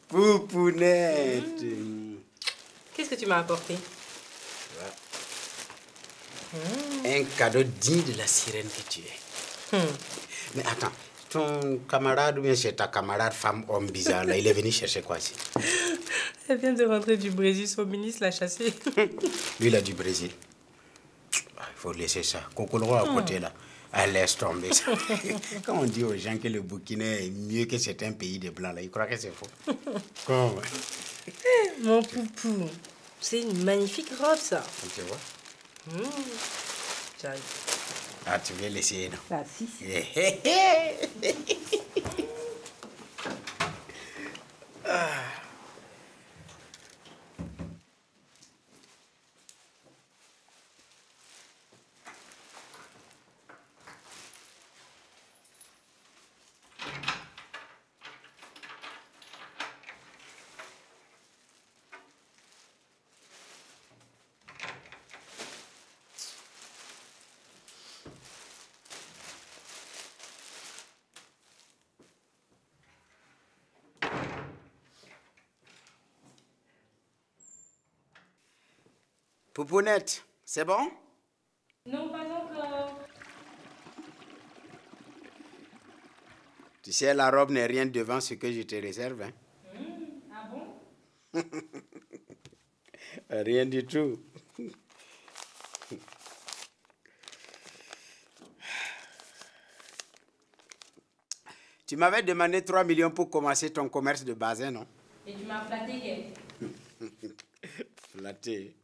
Poupounette. Qu'est-ce que tu m'as apporté? Un cadeau digne de la sirène que tu es. Mais attends, ton camarade ou bien c'est ta camarade femme homme bizarre là, il est venu chercher quoi ici? Elle vient de rentrer du Brésil, son ministre l'a chassée. Lui, il a du Brésil. Il faut laisser ça. Cocoloro à côté là. Elle laisse tomber ça. Quand on dit aux gens que le Burkina est mieux que certains pays de blancs là, ils croient que c'est faux. Comment? Mon poupou, c'est une magnifique robe ça. Tu vois? J'arrive. Ah, tu veux l'essayer, non? Ah, si. Poupounette, c'est bon? Non, pas encore. Tu sais, la robe n'est rien devant ce que je te réserve. Hein? Ah bon? Rien du tout. Tu m'avais demandé 3 millions pour commencer ton commerce de bazin, non? Et tu m'as flatté, Flatté.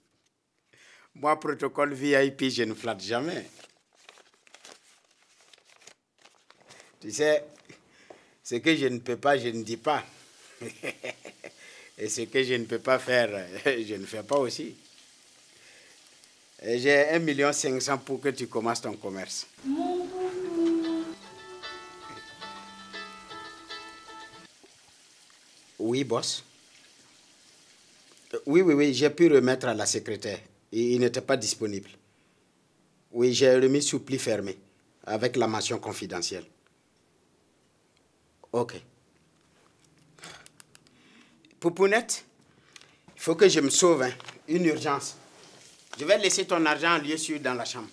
Moi, protocole VIP, je ne flatte jamais. Tu sais, ce que je ne peux pas, je ne dis pas. Et ce que je ne peux pas faire, je ne fais pas aussi. J'ai 1,5 million pour que tu commences ton commerce. Oui, boss. Oui, j'ai pu remettre à la secrétaire. Il n'était pas disponible. Oui, j'ai remis sous pli fermé, avec la mention confidentielle. Ok. Poupounette, il faut que je me sauve, hein. Une urgence. Je vais laisser ton argent en lieu sûr dans la chambre.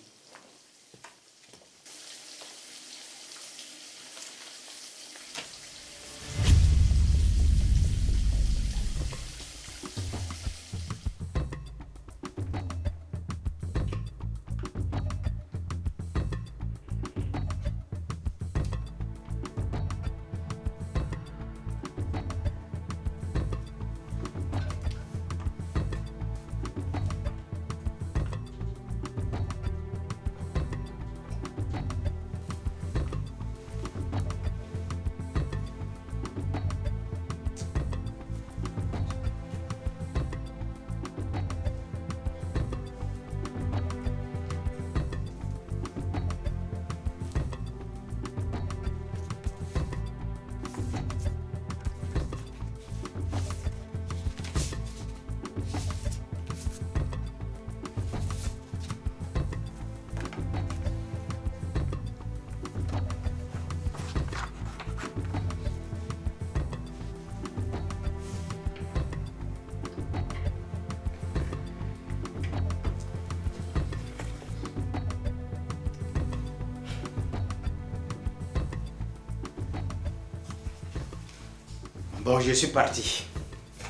Bon, je suis parti.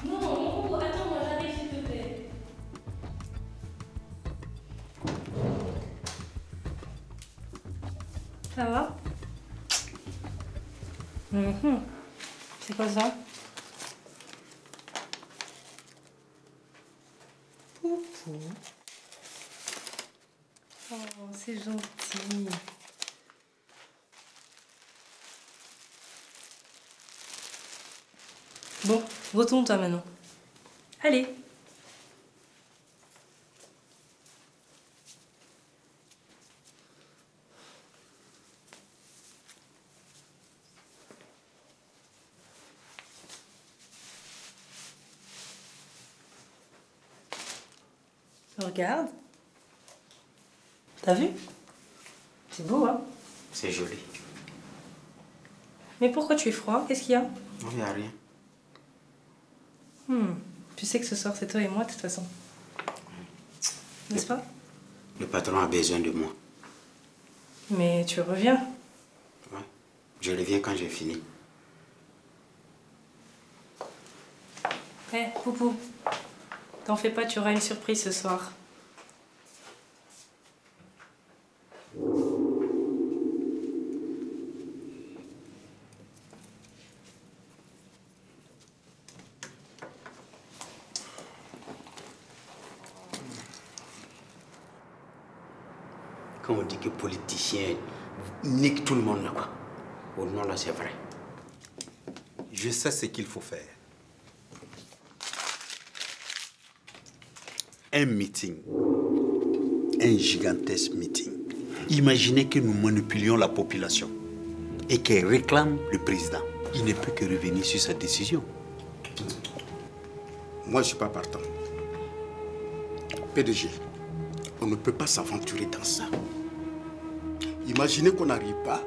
Non, attends-moi, j'arrive s'il te plaît. Ça va? C'est quoi ça? Poupou. Oh, c'est gentil. Bon, retourne-toi maintenant. Allez. Regarde. T'as vu? C'est beau, hein? C'est joli. Mais pourquoi tu es froid? Qu'est-ce qu'il y a? Non, il n'y a rien. Tu sais que ce soir, c'est toi et moi, de toute façon. N'est-ce pas? Le patron a besoin de moi. Mais tu reviens. Ouais. Je reviens quand j'ai fini. Hé, Poupou. T'en fais pas, tu auras une surprise ce soir. Quand on dit que politicien nique tout le monde là-bas. Oh non, là, c'est vrai. Je sais ce qu'il faut faire. Un meeting. Un gigantesque meeting. Imaginez que nous manipulions la population et qu'elle réclame le président. Il ne peut que revenir sur sa décision. Moi, je ne suis pas partant. PDG, on ne peut pas s'aventurer dans ça. Imaginez qu'on n'arrive pas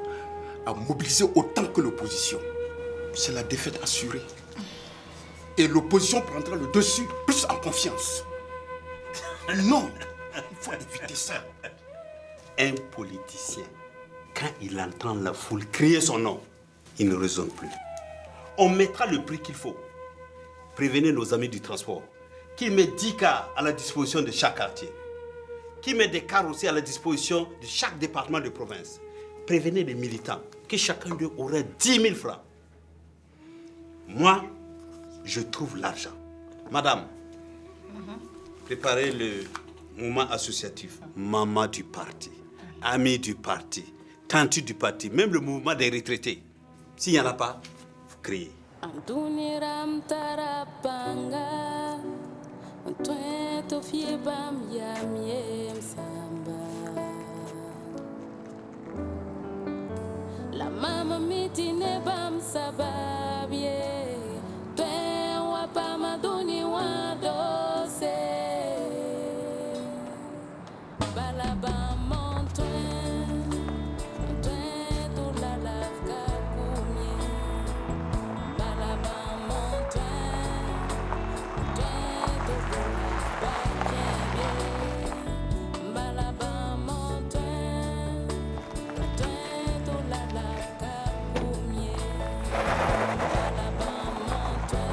à mobiliser autant que l'opposition. C'est la défaite assurée. Et l'opposition prendra le dessus, plus en confiance. Non, il faut éviter ça. Un politicien, quand il entend la foule crier son nom, il ne raisonne plus. On mettra le prix qu'il faut. Prévenez nos amis du transport, qui mettent 10 cars à la disposition de chaque quartier, qui mettent des cars aussi à la disposition de chaque département de province. Prévenez les militants que chacun d'eux aurait 10 000 francs. Moi, je trouve l'argent. Madame, préparez le mouvement associatif. Maman du parti, ami du parti, tante du parti, même le mouvement des retraités. S'il n'y en a pas, vous créez. La mama mitine bam sababie, twen wapa maduni wadose, balaba montwen, twen to la lavka kumye, balaba montwen, twen to la lavka kebye, balaba montwen, twen to la lavka kumye, balaba montwen,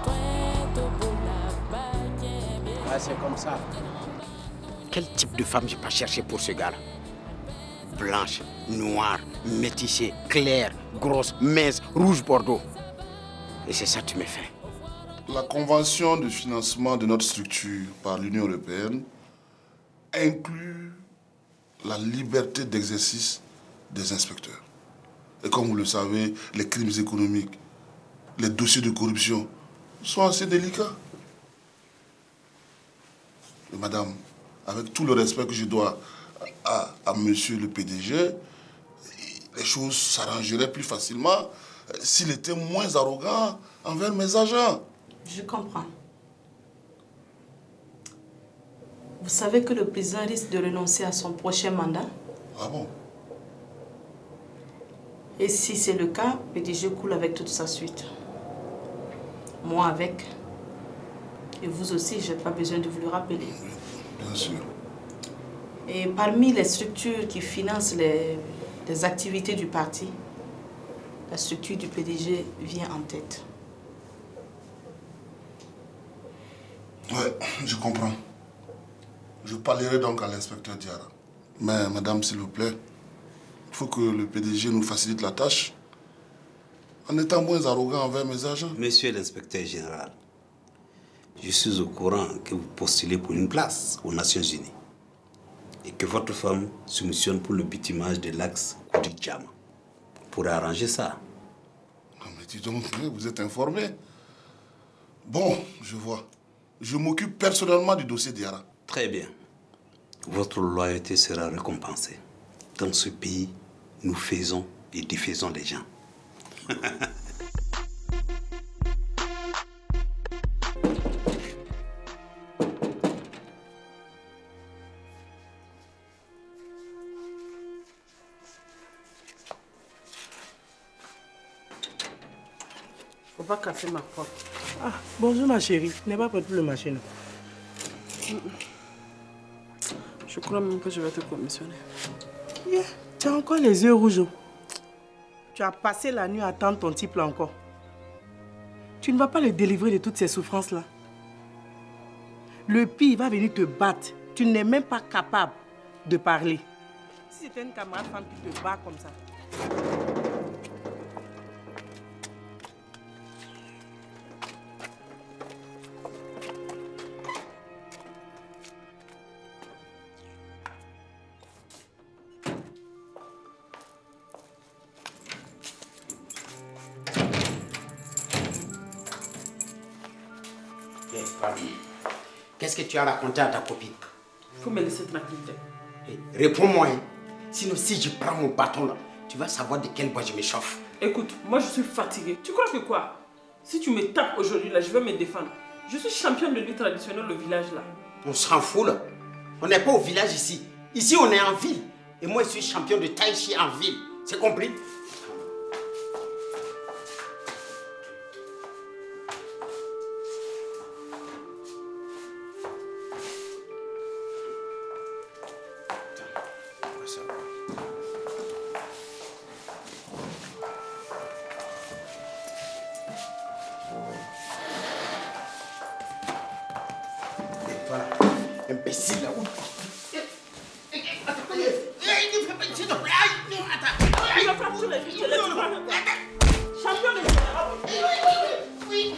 twen to la lavka kebye. Ah, c'est comme ça. Quel type de femme j'ai pas cherché pour ce gars-là? Blanche, noire, métissée, claire, grosse, mince, rouge bordeaux. Et c'est ça que tu me fais. La convention de financement de notre structure par l'Union européenne inclut la liberté d'exercice des inspecteurs. Et comme vous le savez, les crimes économiques, les dossiers de corruption sont assez délicats. Et madame, avec tout le respect que je dois à monsieur le PDG, les choses s'arrangeraient plus facilement s'il était moins arrogant envers mes agents. Je comprends. Vous savez que le président risque de renoncer à son prochain mandat? Ah bon? Et si c'est le cas, PDG coule avec toute sa suite. Moi avec. Et vous aussi, je n'ai pas besoin de vous le rappeler. Bien sûr. Et parmi les structures qui financent les activités du parti, la structure du PDG vient en tête. Ouais, je comprends. Je parlerai donc à l'inspecteur Diarra. Mais madame, s'il vous plaît, il faut que le PDG nous facilite la tâche en étant moins arrogant envers mes agents. Monsieur l'inspecteur général, je suis au courant que vous postulez pour une place aux Nations Unies et que votre femme se missionne pour le bitumage de l'axe du Djama. Pour arranger ça. Non mais dis donc, vous êtes informé. Bon, je vois. Je m'occupe personnellement du dossier Diarra. Très bien. Votre loyauté sera récompensée. Dans ce pays, nous faisons et défaisons les gens. Faut pas casser ma porte. Ah, bonjour ma chérie. Tu n'es pas prête pour le machine. Je crois même que je vais te commissionner. Yeah. Tu as encore les yeux rouges. Tu as passé la nuit à attendre ton type là encore. Tu ne vas pas le délivrer de toutes ces souffrances-là. Le pire va venir te battre. Tu n'es même pas capable de parler. Si c'était une camarade femme qui te bat comme ça. Qu'est-ce que tu as raconté à ta copine? Il faut me laisser tranquille. Hey, réponds-moi. Hein. Sinon, si je prends mon bâton là, tu vas savoir de quel bois je m'échauffe. Écoute, moi je suis fatiguée. Tu crois que quoi? Si tu me tapes aujourd'hui là, je vais me défendre. Je suis championne de lutte traditionnelle au village là. On s'en fout là. On n'est pas au village ici. Ici, on est en ville. Et moi, je suis champion de tai chi en ville. C'est compris? Imbécile là. fracture les vis, je laisse pas. Champion de général. Oui.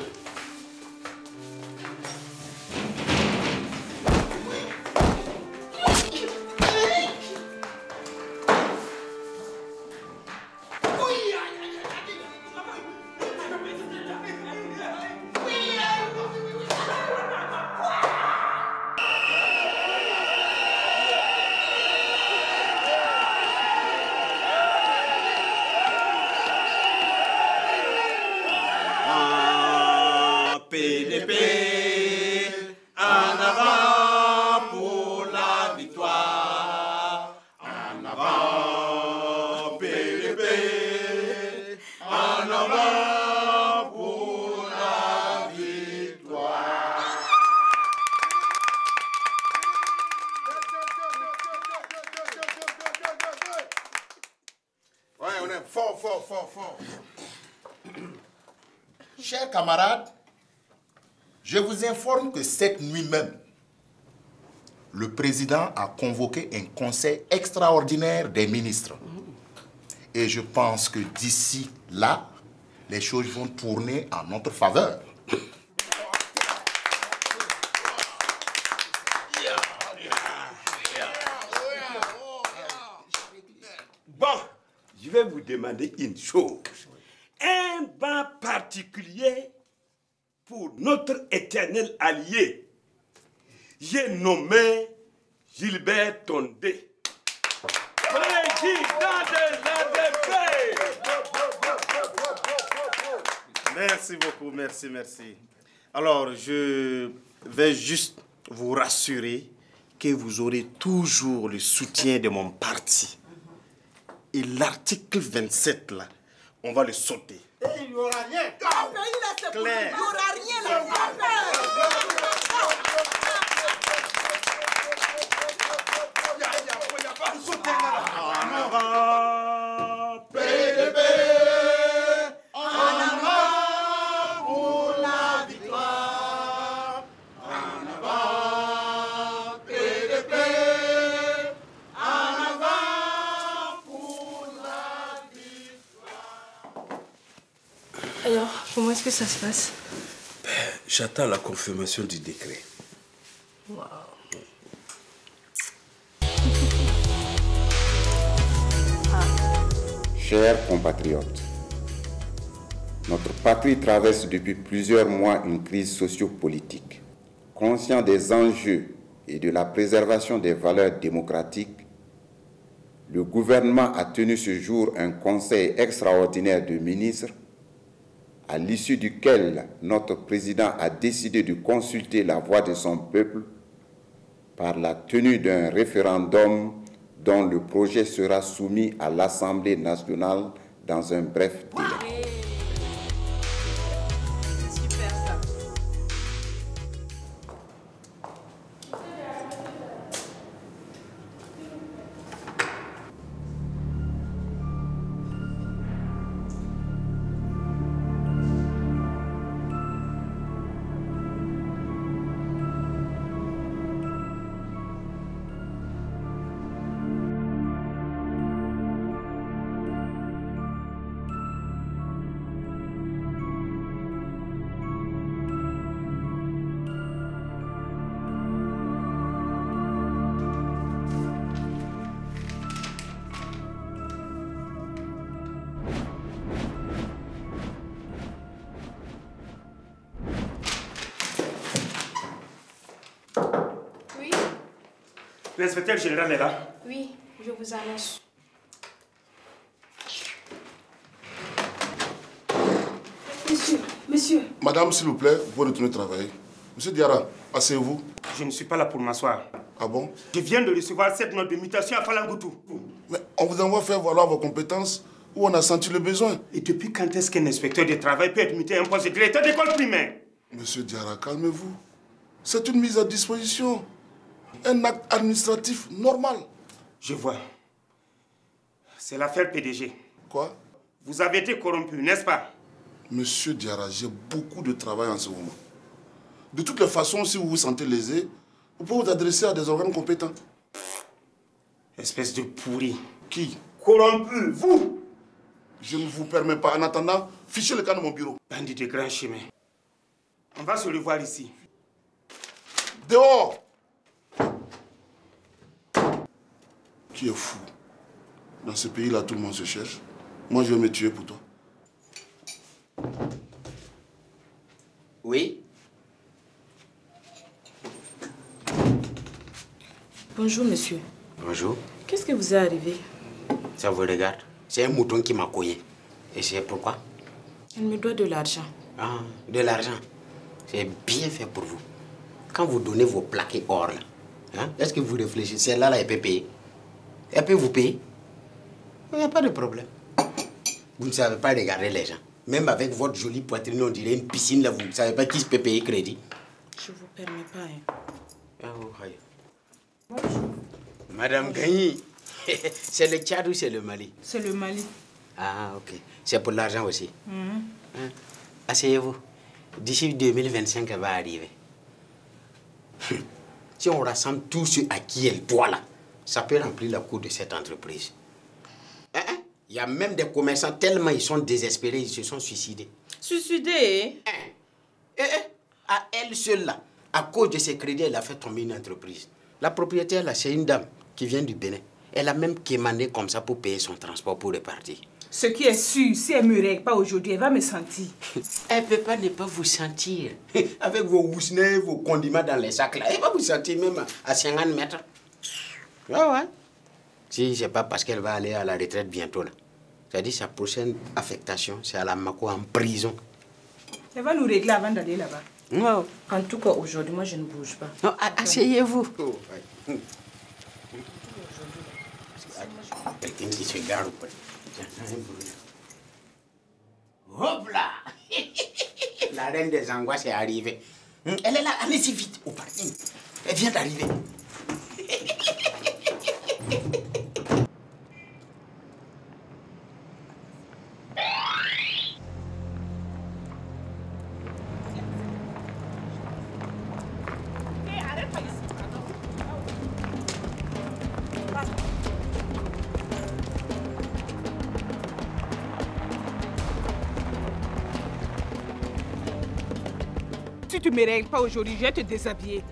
PDP, en avant pour la victoire. En avant, PDP, en avant pour la victoire. Ouais, on est fort, fort, fort, fort. Chers camarades, je vous informe que cette nuit même, le président a convoqué un conseil extraordinaire des ministres. Et je pense que d'ici là, les choses vont tourner en notre faveur. Bon, je vais vous demander une chose. Un banc particulier pour notre éternel allié. J'ai nommé Gilbert Tondé, président de l'ADP. Merci beaucoup, merci. Alors, je vais juste vous rassurer que vous aurez toujours le soutien de mon parti. Et l'article 27, là, on va le sauter. Il n'y aura rien. Il n'y aura rien. PDP, en avant pour la victoire. En avant, PDP, en avant pour la victoire. Alors, comment est-ce que ça se passe? J'attends la confirmation du décret. Wow. Chers compatriotes, notre patrie traverse depuis plusieurs mois une crise socio-politique. Conscient des enjeux et de la préservation des valeurs démocratiques, le gouvernement a tenu ce jour un conseil extraordinaire de ministres, à l'issue duquel notre président a décidé de consulter la voix de son peuple par la tenue d'un référendum dont le projet sera soumis à l'Assemblée nationale dans un bref délai. Super ça. Oui, L'inspecteur général est là. oui, je vous annonce. Monsieur. Madame, s'il vous plaît, vous pouvez retourner travailler. Monsieur Diarra, asseyez-vous. Je ne suis pas là pour m'asseoir. Ah bon? Je viens de recevoir cette note de mutation à Falangoutou. Mais on vous envoie faire valoir vos compétences où on a senti le besoin. Et depuis quand est-ce qu'un inspecteur de travail peut être muté à un poste de directeur d'école primaire? Monsieur Diarra, calmez-vous. C'est une mise à disposition. Un acte administratif normal. Je vois. C'est l'affaire PDG. Quoi? Vous avez été corrompu, n'est-ce pas? Monsieur Diarra, j'ai beaucoup de travail en ce moment. De toutes les façons, si vous vous sentez lésé, vous pouvez vous adresser à des organes compétents. Espèce de pourri. Qui? Corrompu, vous! Je ne vous permets pas. En attendant, fichez le camp de mon bureau. Bandit de grand chemin. On va se revoir ici. Dehors! Tu es fou. Dans ce pays-là, tout le monde se cherche. Moi, je vais me tuer pour toi. Oui? Bonjour, monsieur. Bonjour. Qu'est-ce que vous est arrivé? Ça vous regarde? C'est un mouton qui m'a cogné. Et c'est pourquoi? Elle me doit de l'argent. Ah, de l'argent. C'est bien fait pour vous. Quand vous donnez vos plaquets or, là, hein, est-ce que vous réfléchissez? Celle-là, elle peut payer. Elle peut vous payer. Il n'y a pas de problème. Vous ne savez pas regarder les gens. Même avec votre jolie poitrine, on dirait une piscine, là, vous ne savez pas qui peut payer crédit. Je ne vous permets pas. Hein. Ah, oh, aïe. Bonjour. Madame Gagny, c'est le Tchad ou c'est le Mali? C'est le Mali. Ah, ok. C'est pour l'argent aussi. Hein? Asseyez-vous. D'ici 2025, elle va arriver. Si on rassemble tous ceux à qui elle doit là, ça peut remplir la cour de cette entreprise. Il y a même des commerçants, tellement ils sont désespérés, ils se sont suicidés. Suicidés? À elle seule là, à cause de ses crédits, elle a fait tomber une entreprise. La propriétaire là, c'est une dame qui vient du Bénin. Elle a même quémané comme ça pour payer son transport pour repartir. Ce qui est sûr, si elle ne me règle pas aujourd'hui, elle va me sentir. Elle ne peut pas ne pas vous sentir. Avec vos ousnets, vos condiments dans les sacs là, elle va vous sentir même à 50 mètres. Ah ouais. Si c'est pas parce qu'elle va aller à la retraite bientôt là. C'est-à-dire sa prochaine affectation, c'est à la Mako en prison. Elle va nous régler avant d'aller là-bas. Non. En tout cas, aujourd'hui, moi, je ne bouge pas. Non, asseyez-vous. Quelqu'un qui se gare ou pas. Hop là. La reine des angoisses est arrivée. Elle est là, allez-y vite au parking. Elle vient d'arriver. Si tu ne me règles pas aujourd'hui, je vais te déshabiller.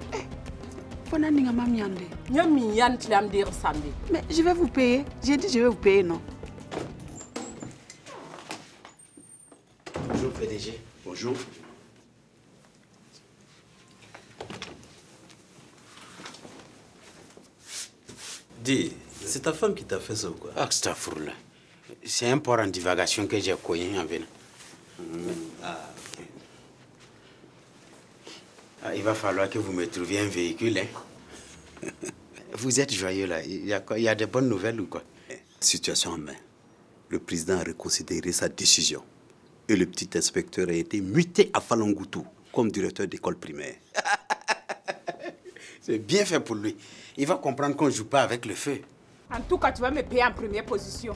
Mais je vais vous payer. J'ai dit je vais vous payer, non? Bonjour PDG. Bonjour. Dis, c'est ta femme qui t'a fait ça ou quoi? Ah, Astaghfirullah. C'est un port en divagation que j'ai cogné en venant. Ah, ok. Ah, il va falloir que vous me trouviez un véhicule. Hein. Vous êtes joyeux là. Il y a des bonnes nouvelles ou quoi? Situation en main. Le président a reconsidéré sa décision. Et le petit inspecteur a été muté à Falangoutou comme directeur d'école primaire. C'est bien fait pour lui. Il va comprendre qu'on ne joue pas avec le feu. En tout cas, tu vas me payer en première position.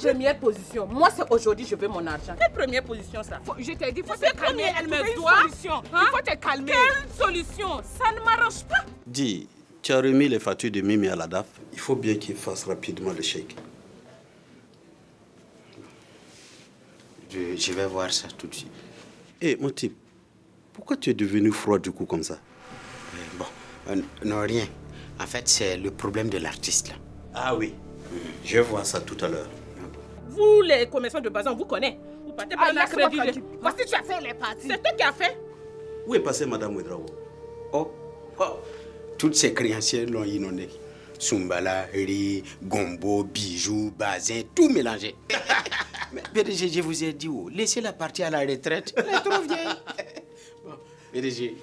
Première position. Moi, c'est aujourd'hui, je veux mon argent. Quelle première position, ça? Je t'ai dit, il faut te calmer. Elle me doit. Il faut te calmer. Quelle solution? Ça ne m'arrange pas. Dis, tu as remis les factures de Mimi à la DAF. Il faut bien qu'il fasse rapidement le chèque. Je vais voir ça tout de suite. Eh, mon type, pourquoi tu es devenu froid du coup comme ça? Bon, non, rien. En fait, c'est le problème de l'artiste, là. Ah oui. Je vais voir ça tout à l'heure. Vous, les commerçants de Bazan, on vous connaît. Vous partez par la crédit. Voici, tu as fait les parties. C'est toi qui as fait. Où est passée Madame Ouedraogo? Oh, toutes ces créanciers l'ont inondé. Sumbala, riz, gombo, bijoux, bazin, tout mélangé. Mais PDG, je vous ai dit, laissez-la partir à la retraite. Elle est trop vieille. Bon, PDG,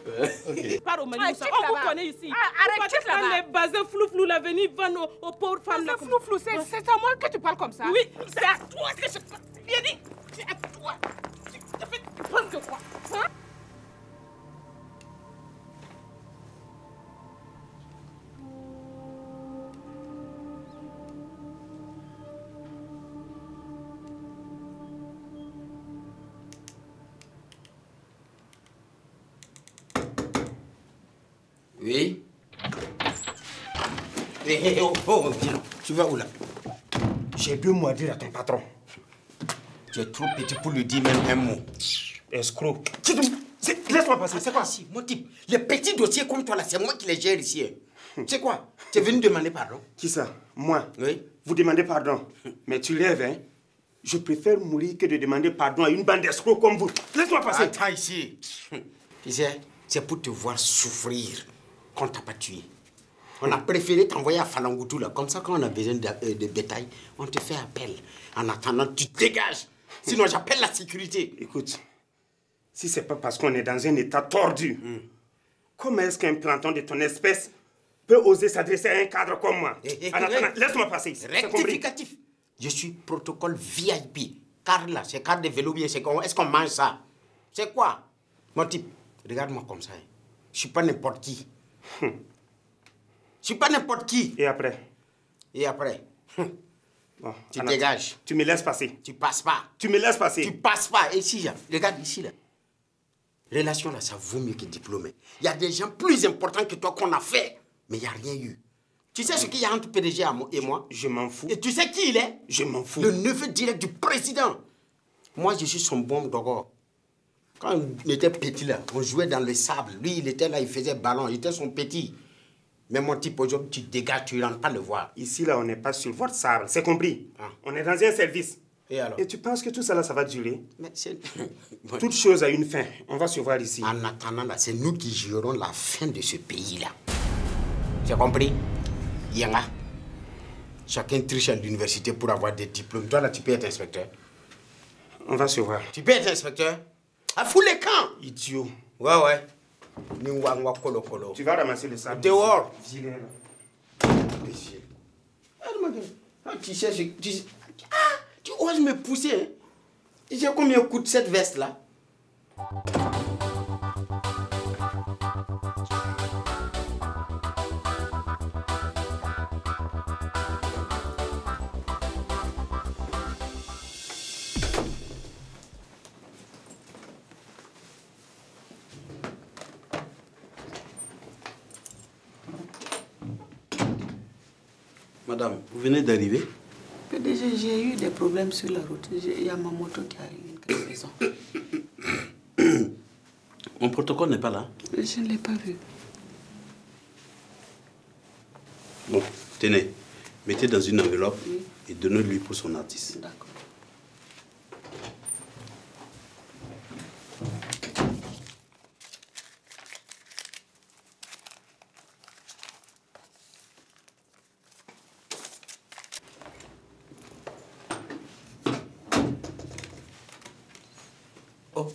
ok. Par au Mali, on vous connaît ici. Arrête là les bazins flou-flou, la venue vendre aux pauvres femmes. C'est flou-flou, c'est à moi que tu parles comme ça. Oui, c'est à toi que je parle. Viens dit, c'est à toi. Tu penses de quoi, hein? Oui. Viens. Tu vas où là? J'ai pu moi dire à ton patron Tu es trop petit pour lui dire même un mot. Escroc. Laisse-moi passer, c'est quoi? Ici, mon type, les petits dossiers comme toi là, c'est moi qui les gère ici. C'est quoi? Tu es venu demander pardon? Qui ça? Moi? Oui. Vous demandez pardon? Mais tu rêves, hein? Je préfère mourir que de demander pardon à une bande d'escrocs comme vous. Laisse-moi passer. Attends ici. Tu sais, c'est pour te voir souffrir qu'on t'a pas tué. On a préféré t'envoyer à Falangoutou là. Comme ça, quand on a besoin de bétail, on te fait appel. En attendant, tu te dégages. Sinon, j'appelle la sécurité. Écoute, si c'est pas parce qu'on est dans un état tordu, comment est-ce qu'un planton de ton espèce peut oser s'adresser à un cadre comme moi? Laisse-moi passer ici. Rectificatif. Je suis protocole VIP. Car là, c'est cadre de vélo bien, c'est comment? Est-ce qu'on mange ça? C'est quoi? Mon type, regarde-moi comme ça. Hein. Je suis pas n'importe qui. Je suis pas n'importe qui. Et après? Et après? Bon, tu dégages. Tu me laisses passer. Tu passes pas. Tu me laisses passer. Tu passes pas. Et ici, regarde ici là. Relation là, ça vaut mieux que diplômé. Il y a des gens plus importants que toi qu'on a fait, mais il n'y a rien eu. Tu sais ce qu'il y a entre PDG et moi? Je m'en fous. Et tu sais qui il est? Je m'en fous. Le neveu direct du président. Moi, je suis son bon dogo. Quand on était petit là, on jouait dans le sable. Lui, il était là, il faisait ballon. Il était son petit. Mais mon type, aujourd'hui, tu dégages, tu ne rentres pas le voir. Ici, là, on n'est pas sur votre sable, c'est compris. On est dans un service. Et alors? Et tu penses que tout ça, là, ça va durer? Mais c'est... Toute chose a une fin. On va se voir ici. En attendant, là, c'est nous qui gérons la fin de ce pays-là. Tu as compris? Yanga. Chacun triche à l'université pour avoir des diplômes. Toi, là, tu peux être inspecteur. On va se voir. Tu peux être inspecteur? À fous les camps! Idiot. Ouais. Tu vas ramasser le sable. Dehors. Vilain, là. Tu cherches... tu oses me pousser. Hein? Tu sais combien coûte cette veste-là? Madame, vous venez d'arriver? PDG, j'ai eu des problèmes sur la route. Il y a ma moto qui a eu une crevaison. Mon protocole n'est pas là. Je ne l'ai pas vu. Bon, tenez, mettez dans une enveloppe et donnez-lui pour son artiste. D'accord. Oh,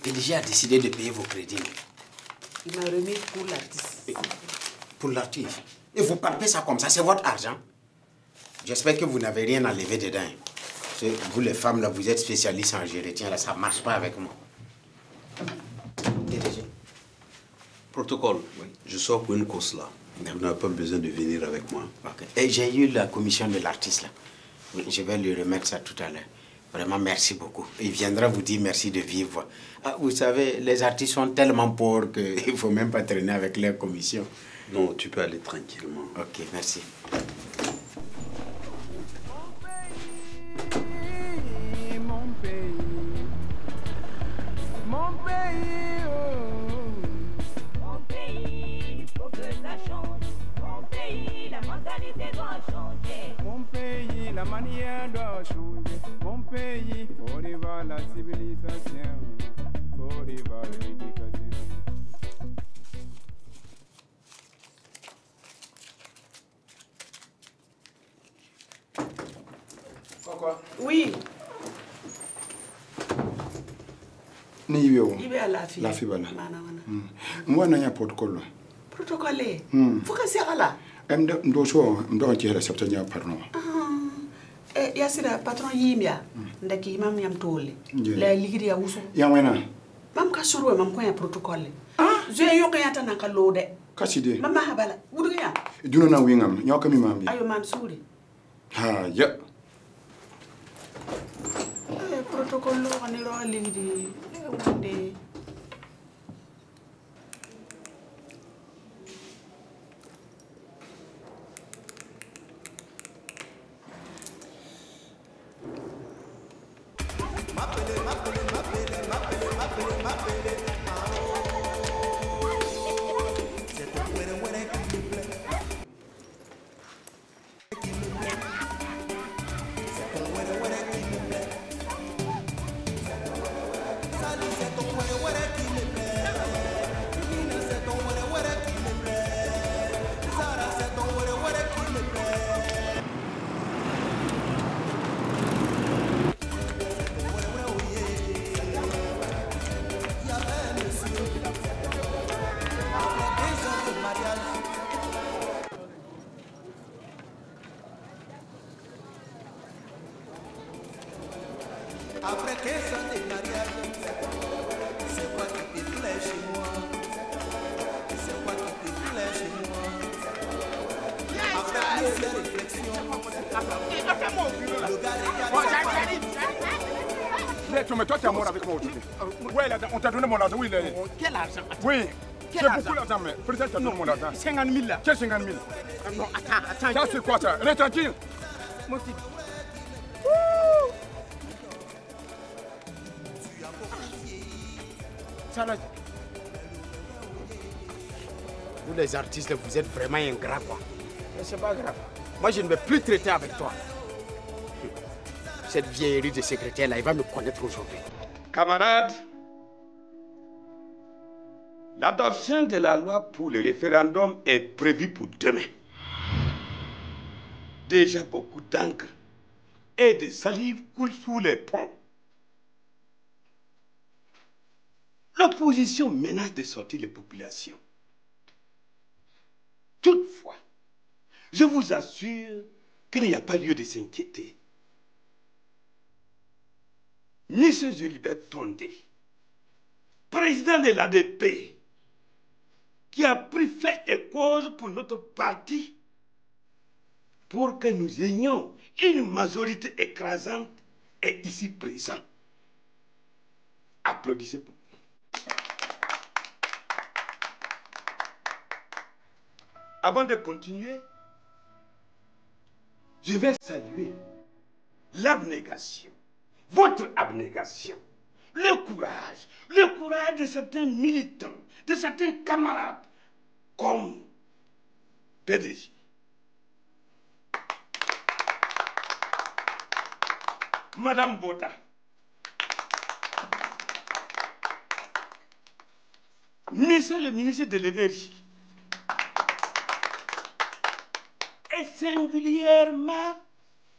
PDG a décidé de payer vos crédits. Il m'a remis pour l'artiste. Pour l'artiste? Et vous palpez ça comme ça, c'est votre argent? J'espère que vous n'avez rien à lever dedans. Vous les femmes, là, vous êtes spécialistes en gérer. Tiens, là, ça ne marche pas avec moi. PDG. Protocole, je sors pour une course là. Vous n'avez pas besoin de venir avec moi. Okay. Et j'ai eu la commission de l'artiste là. Je vais lui remettre ça tout à l'heure. Vraiment, merci beaucoup. Il viendra vous dire merci de vive voix. Ah, vous savez, les artistes sont tellement pauvres qu'il ne faut même pas traîner avec leur commission. Non, tu peux aller tranquillement. Ok, merci. Mon pays, faut que ça change. Mon pays, la mentalité doit changer. Mon pays, la manière doit changer. Mon pays, faut revoir la civilisation. Faut revoir l'éducation. Quoi? Oui. Ni yiwe wo. Il est la fille. La fille bala. Mana. Moi na ya protocole. Protocole. Faut que c'est là. Ndo so ndo ci hela sabta nya parno. Ya sira patron yimya. Ndaki mam yam tole. Yeah. La ligiri ya wuso. Ya wena. Mam ka surwe mam ko ya protocole. Je yo ko yata nan ka lode. Kaside. Mama habala. Wudu ya. Duno na wingam nyoka mi mambi. Ayo man suri. Ha ya. Protocole lo kan ro ligiri. Wande. Après 15 ans de mariage, c'est quoi qui te plaît chez moi? C'est quoi qui te plaît chez moi? Après plusieurs réflexions, le gars mais toi tu es mort avec moi aujourd'hui. Ouais, on t'a donné mon argent, oui. Quel argent? Oui. Quel C'est argent? beaucoup d'argent, mais président t'a donné mon argent. 50 000 là. Quel 50 000? Non, attends. Ça c'est quoi ça? Reste tranquille. Mon type. Ça là. Vous les artistes, vous êtes vraiment ingrats quoi. Mais c'est pas grave. Moi je ne vais plus traiter avec toi. Cette vieillerie de secrétaire là, il va me connaître aujourd'hui. Camarades, l'adoption de la loi pour le référendum est prévue pour demain. Déjà beaucoup d'encre et de salive coulent sous les ponts. L'opposition menace de sortir les populations. Toutefois, je vous assure qu'il n'y a pas lieu de s'inquiéter. M. Gilbert Tondé, président de l'ADP, qui a pris fait et cause pour notre parti, pour que nous ayons une majorité écrasante, est ici présent. Applaudissez pour. Avant de continuer, je vais saluer l'abnégation, votre abnégation, le courage de certains militants, de certains camarades, comme PDG. Madame Bota, Monsieur le ministre de l'Énergie, et singulièrement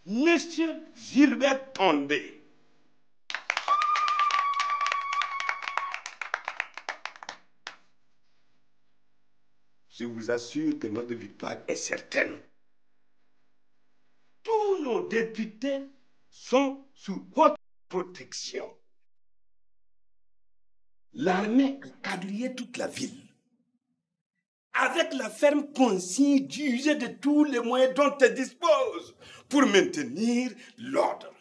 Monsieur Gilbert Tondé. Je vous assure que notre victoire est certaine. Tous nos députés sont sous votre protection. L'armée a quadrillé toute la ville, avec la ferme consigne d'user de tous les moyens dont elle dispose pour maintenir l'ordre.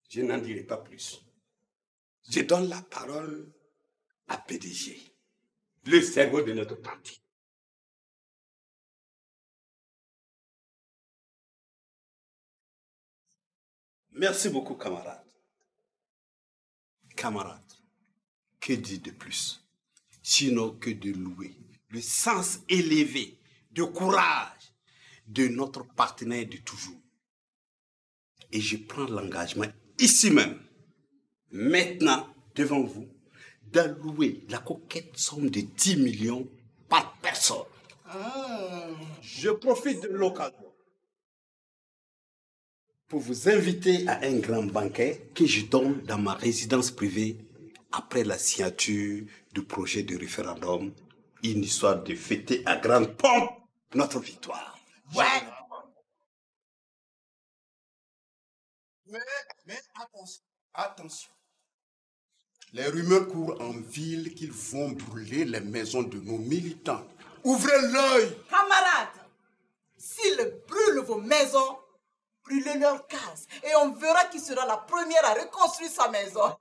Je n'en dirai pas plus. Je donne la parole à PDG, le cerveau de notre parti. Merci beaucoup, camarades. Camarades, que dire de plus? Sinon que de louer le sens élevé de courage de notre partenaire de toujours. Et je prends l'engagement ici même, maintenant, devant vous, d'allouer la coquette somme de 10 millions par personne. Je profite de l'occasion pour vous inviter à un grand banquet que je donne dans ma résidence privée après la signature du projet de référendum, une histoire de fêter à grande pompe notre victoire. Ouais. Mais attention. Les rumeurs courent en ville qu'ils vont brûler les maisons de nos militants. Ouvrez l'œil. Camarades, s'ils brûlent vos maisons, brûlez leurs cases et on verra qui sera la première à reconstruire sa maison.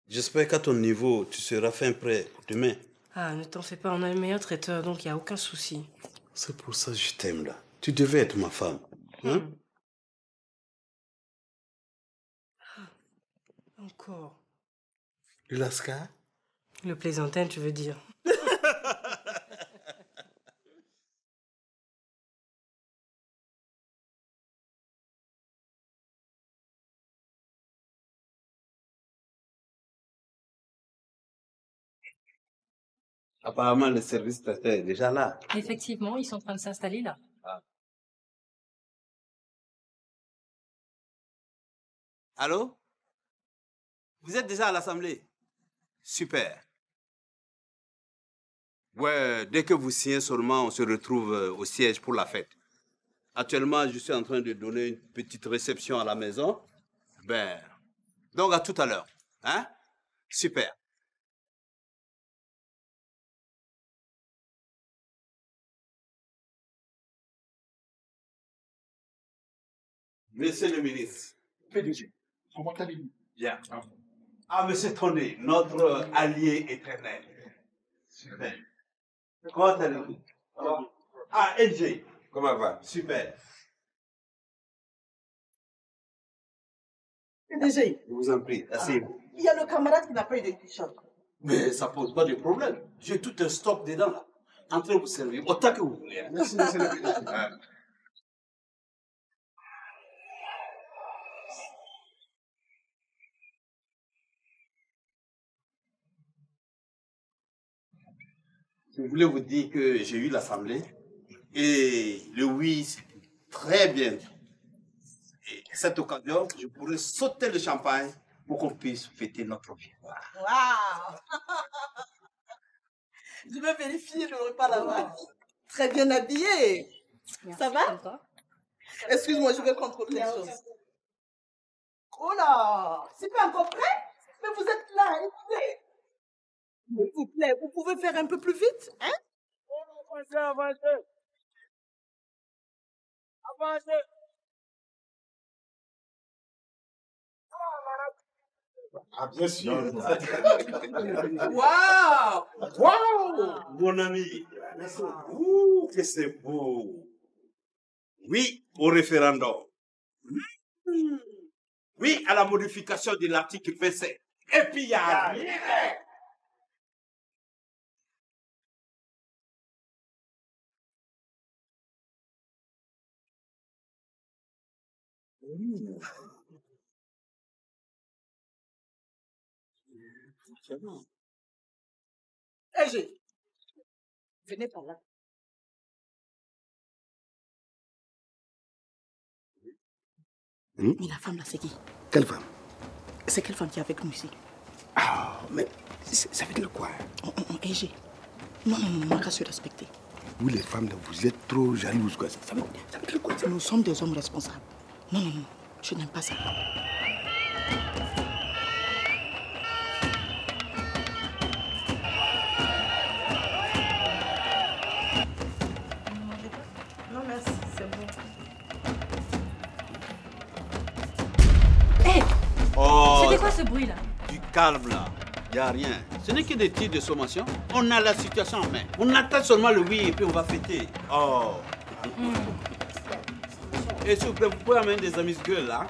J'espère qu'à ton niveau, tu seras fin prêt demain. Ah, ne t'en fais pas, on a le meilleur traiteur, donc il n'y a aucun souci. C'est pour ça que je t'aime là. Tu devais être ma femme. Hein? Encore. Le Lascar? Le plaisantin, tu veux dire? Apparemment, le service traiteur est déjà là. Effectivement, ils sont en train de s'installer là. Allô? Vous êtes déjà à l'Assemblée? Super. Ouais, dès que vous signez seulement, on se retrouve au siège pour la fête. Actuellement, je suis en train de donner une petite réception à la maison. Ben, donc à tout à l'heure. Hein? Super. Monsieur le ministre. PDG, comment allez-vous? Bien. Ah, monsieur Tony, notre allié éternel. Super. Comment allez-vous? Ah, LG. Comment va? Super. PDG. Je vous en prie, asseyez-vous. Il y a le camarade qui n'a pas eu de t-shirt. Mais ça pose pas de problème. J'ai tout un stock dedans là. Entrez vous servir autant que vous voulez. Hein. Merci, monsieur le président. Je voulais vous dire que j'ai eu l'Assemblée et le oui, c'est très bien. Et à cette occasion, je pourrais sauter le champagne pour qu'on puisse fêter notre victoire. Waouh! Je vais vérifier le repas là-bas. Très bien habillé. Ça va? Excuse-moi, je vais contrôler les choses. Oh là! C'est pas encore prêt? Mais vous êtes là, écoutez. S'il vous plaît, vous pouvez faire un peu plus vite, hein? Avancez, avancez. Avancez. Ah, bien sûr. Waouh! Waouh! Mon ami. Ouh, que c'est beau. Oui au référendum. Oui à la modification de l'article 27. Et puis il y a rien. LG, venez par là. Mais la femme là, c'est qui? Quelle femme? C'est quelle femme qui est avec nous ici? Ah, mais ça veut dire quoi? LG. Non, on n'a qu'à se respecter. Vous, les femmes, là, vous êtes trop jalouses, quoi. Ça veut dire quoi, ça? Nous sommes des hommes responsables. Non, je n'aime pas ça. Non, merci, c'est bon. Hé! Oh, C'était quoi ce bruit là? du calme là. Il n'y a rien. Ce n'est que des tirs de sommation. On a la situation en main. On attend seulement le oui et puis on va fêter. Oh. Et s'il vous plaît, vous pouvez amener des amis gueules là.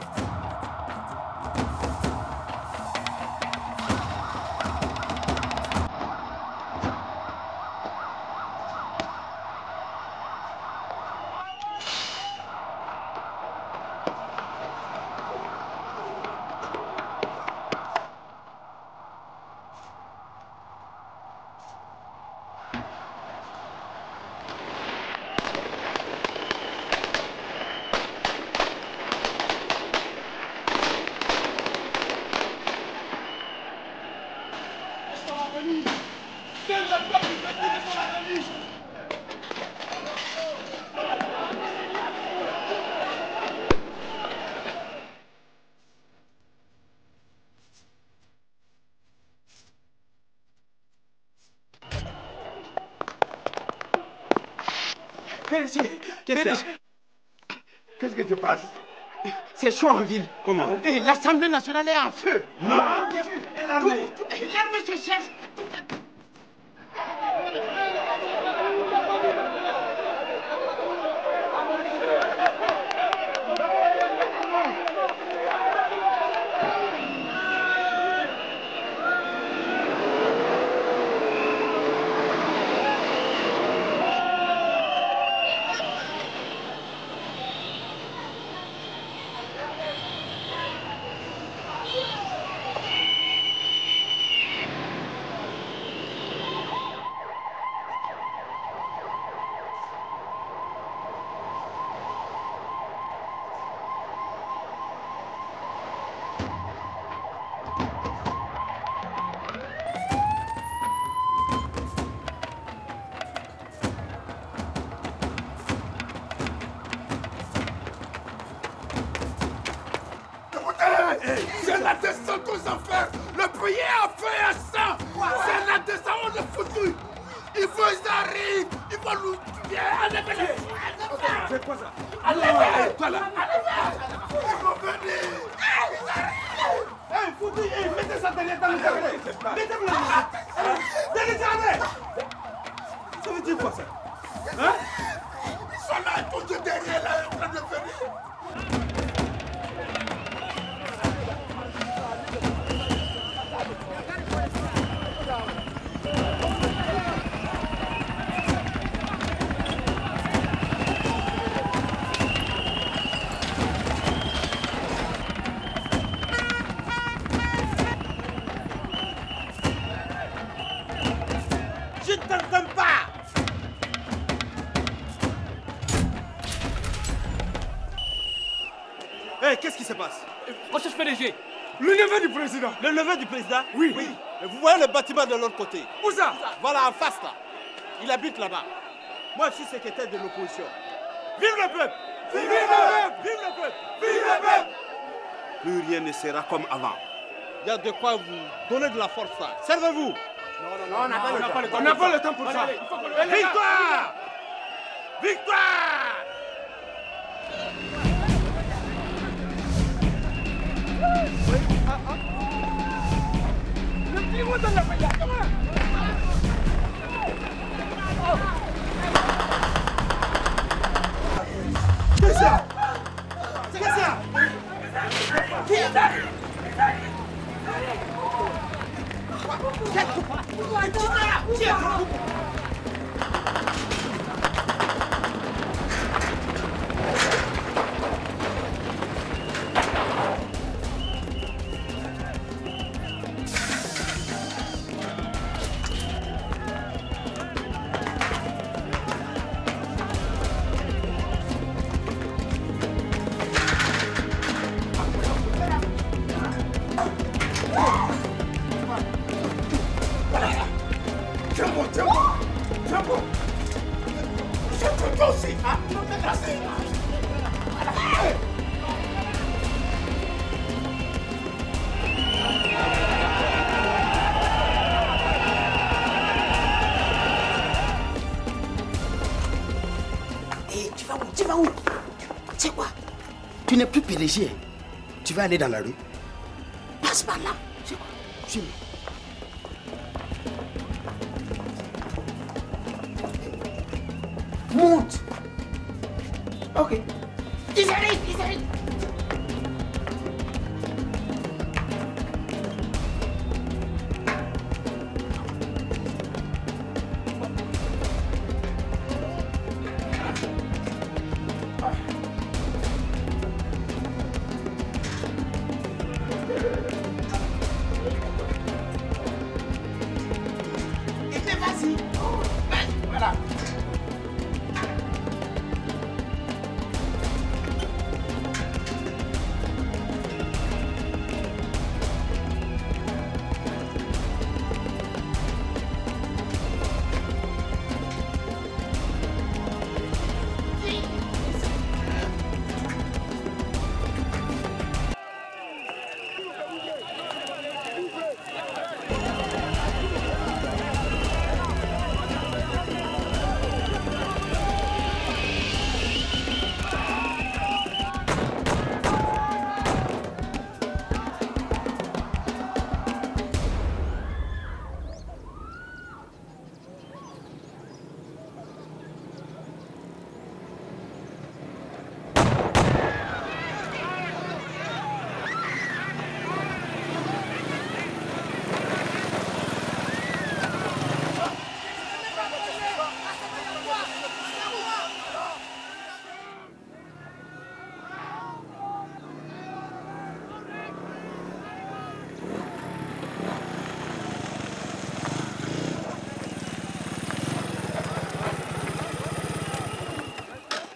Qu'est-ce qui se passe? C'est chaud en ville. Comment? Et l'Assemblée nationale est en feu. Non. L'armée se cherche. C'est la descente aux enfers. Le pays a feu et à sang. C'est la descente, on est foutu. Ils arrivent. Ils vont nous tuer. Enlevez-les. Faites quoi ça? Allez, toi là. Ils vont venir. Ils arrivent. Hé, foutu, mettez ça derrière dans le carré. Mettez-le là. Derrière. Ça veut dire quoi ça? Hein? Ils sont là, tous derrière là, en train de venir. Je ne t'entends pas. Hé, qu'est-ce qui se passe? Recherche PDG. Le neveu du président. Le neveu du président? Oui. Et vous voyez le bâtiment de l'autre côté? Où ça? Voilà, en face là. Il habite là-bas. Moi, je suis secrétaire de l'opposition. Vive le peuple! Vive le peuple! Vive le peuple! Vive le peuple! Plus rien ne sera comme avant. Il y a de quoi vous donner de la force là. Servez-vous! Non, on n'a pas le temps. On n'a pas le temps pour ça. Victoire! Victoire! Qu'est-ce que ça? Qu'est-ce que ça? Tu vas où? Tu sais quoi? Tu n'es plus PDG. Tu vas aller dans la rue. Passe par là. C'est quoi? Suis-moi. Monte. Ok. Ils arrivent, ils arrivent. Vas-y. Voilà.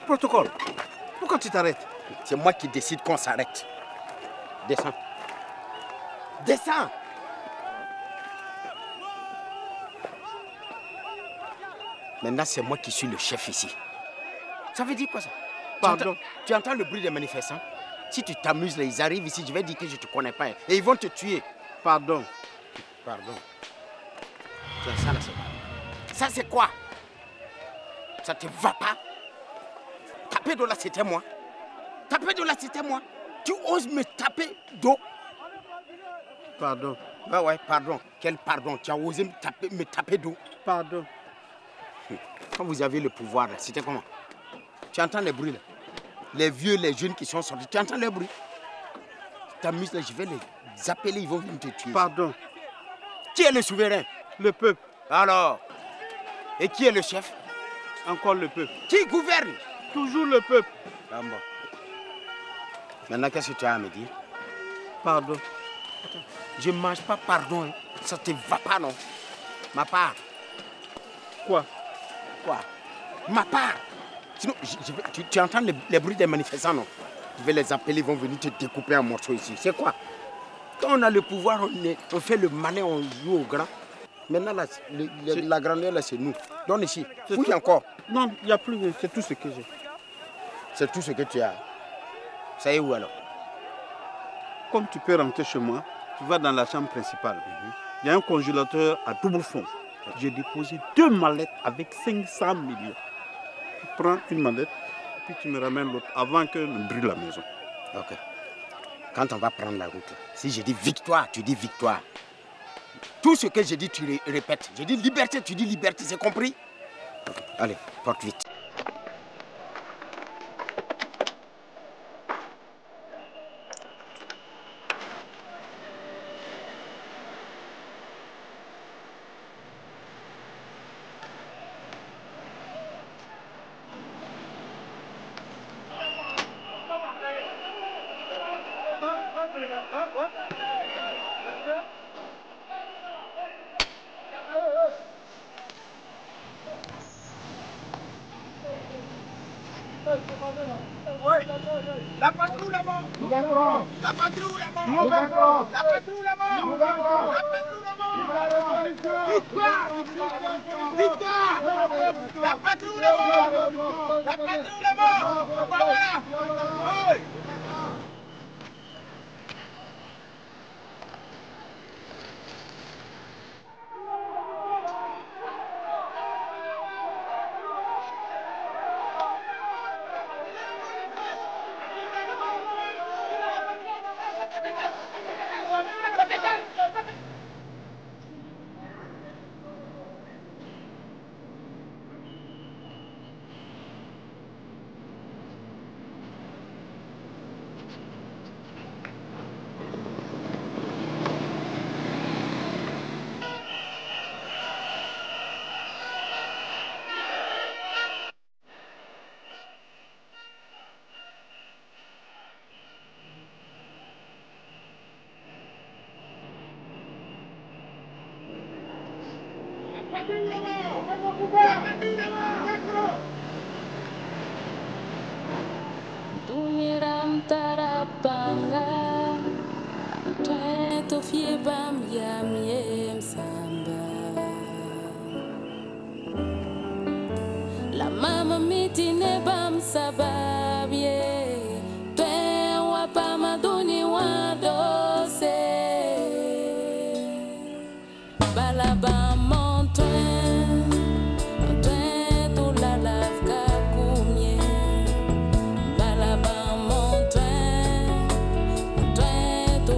Protocole. Pourquoi tu t'arrêtes? C'est moi qui décide qu'on s'arrête. Descends. Descends. Maintenant, c'est moi qui suis le chef ici. Ça veut dire quoi ça? Pardon. Tu entends le bruit des manifestants? Si tu t'amuses, là, ils arrivent ici, je vais dire que je ne te connais pas. Et ils vont te tuer. Pardon. Pardon. Tiens, ça là, c'est quoi? Ça, c'est quoi? Ça te va pas? Taper de là, c'était moi. Taper de là, c'était moi. Tu oses me taper d'eau? Pardon. Ouais, pardon. Quel pardon? Tu as osé me taper d'eau? Pardon. Quand vous avez le pouvoir, là, c'était comment? Tu entends les bruits, là? Les vieux, les jeunes qui sont sortis, tu entends les bruits? Tu t'amuses, là, je vais les appeler, ils vont venir te tuer. Pardon. Qui est le souverain? Le peuple. Alors? Et qui est le chef? Encore le peuple. Qui gouverne? Toujours le peuple. Ah bon. Maintenant, qu'est-ce que tu as à me dire? Pardon. Attends, je ne mange pas pardon. Hein. Ça te va pas, non? Ma part. Quoi? Quoi? Ma part. Sinon, tu entends les bruits des manifestants, non? Je vais les appeler, ils vont venir te découper en morceaux ici. C'est quoi? Quand on a le pouvoir, on fait le malin, on joue au grand. Maintenant, là, la grandeur, là, c'est nous. Donne ici. Fouille encore. Non, il n'y a plus. C'est tout ce que j'ai. C'est tout ce que tu as. Ça y est où alors? Comme tu peux rentrer chez moi, tu vas dans la chambre principale. Il y a un congélateur à double fond. J'ai déposé 2 mallettes avec 500 millions. Tu prends une mallette, puis tu me ramènes l'autre avant que ne brûle la maison. Ok. Quand on va prendre la route, si je dis victoire, tu dis victoire. Tout ce que je dis, tu répètes. Je dis liberté, tu dis liberté, c'est compris? Okay. Allez, porte vite. La patrouille là-bas! La patrouille là-bas! La patrouille là-bas! Victoire! Victoire! La patrouille là-bas! La patrouille là-bas! Voilà! Tumiram tarapanga, tueto fiebam yam yem samba. La mama mitine bam sababye, tuen wapama duni wadose. Balabam montuen, tuen tu la lavka kumye. Balabam montuen, tuen tu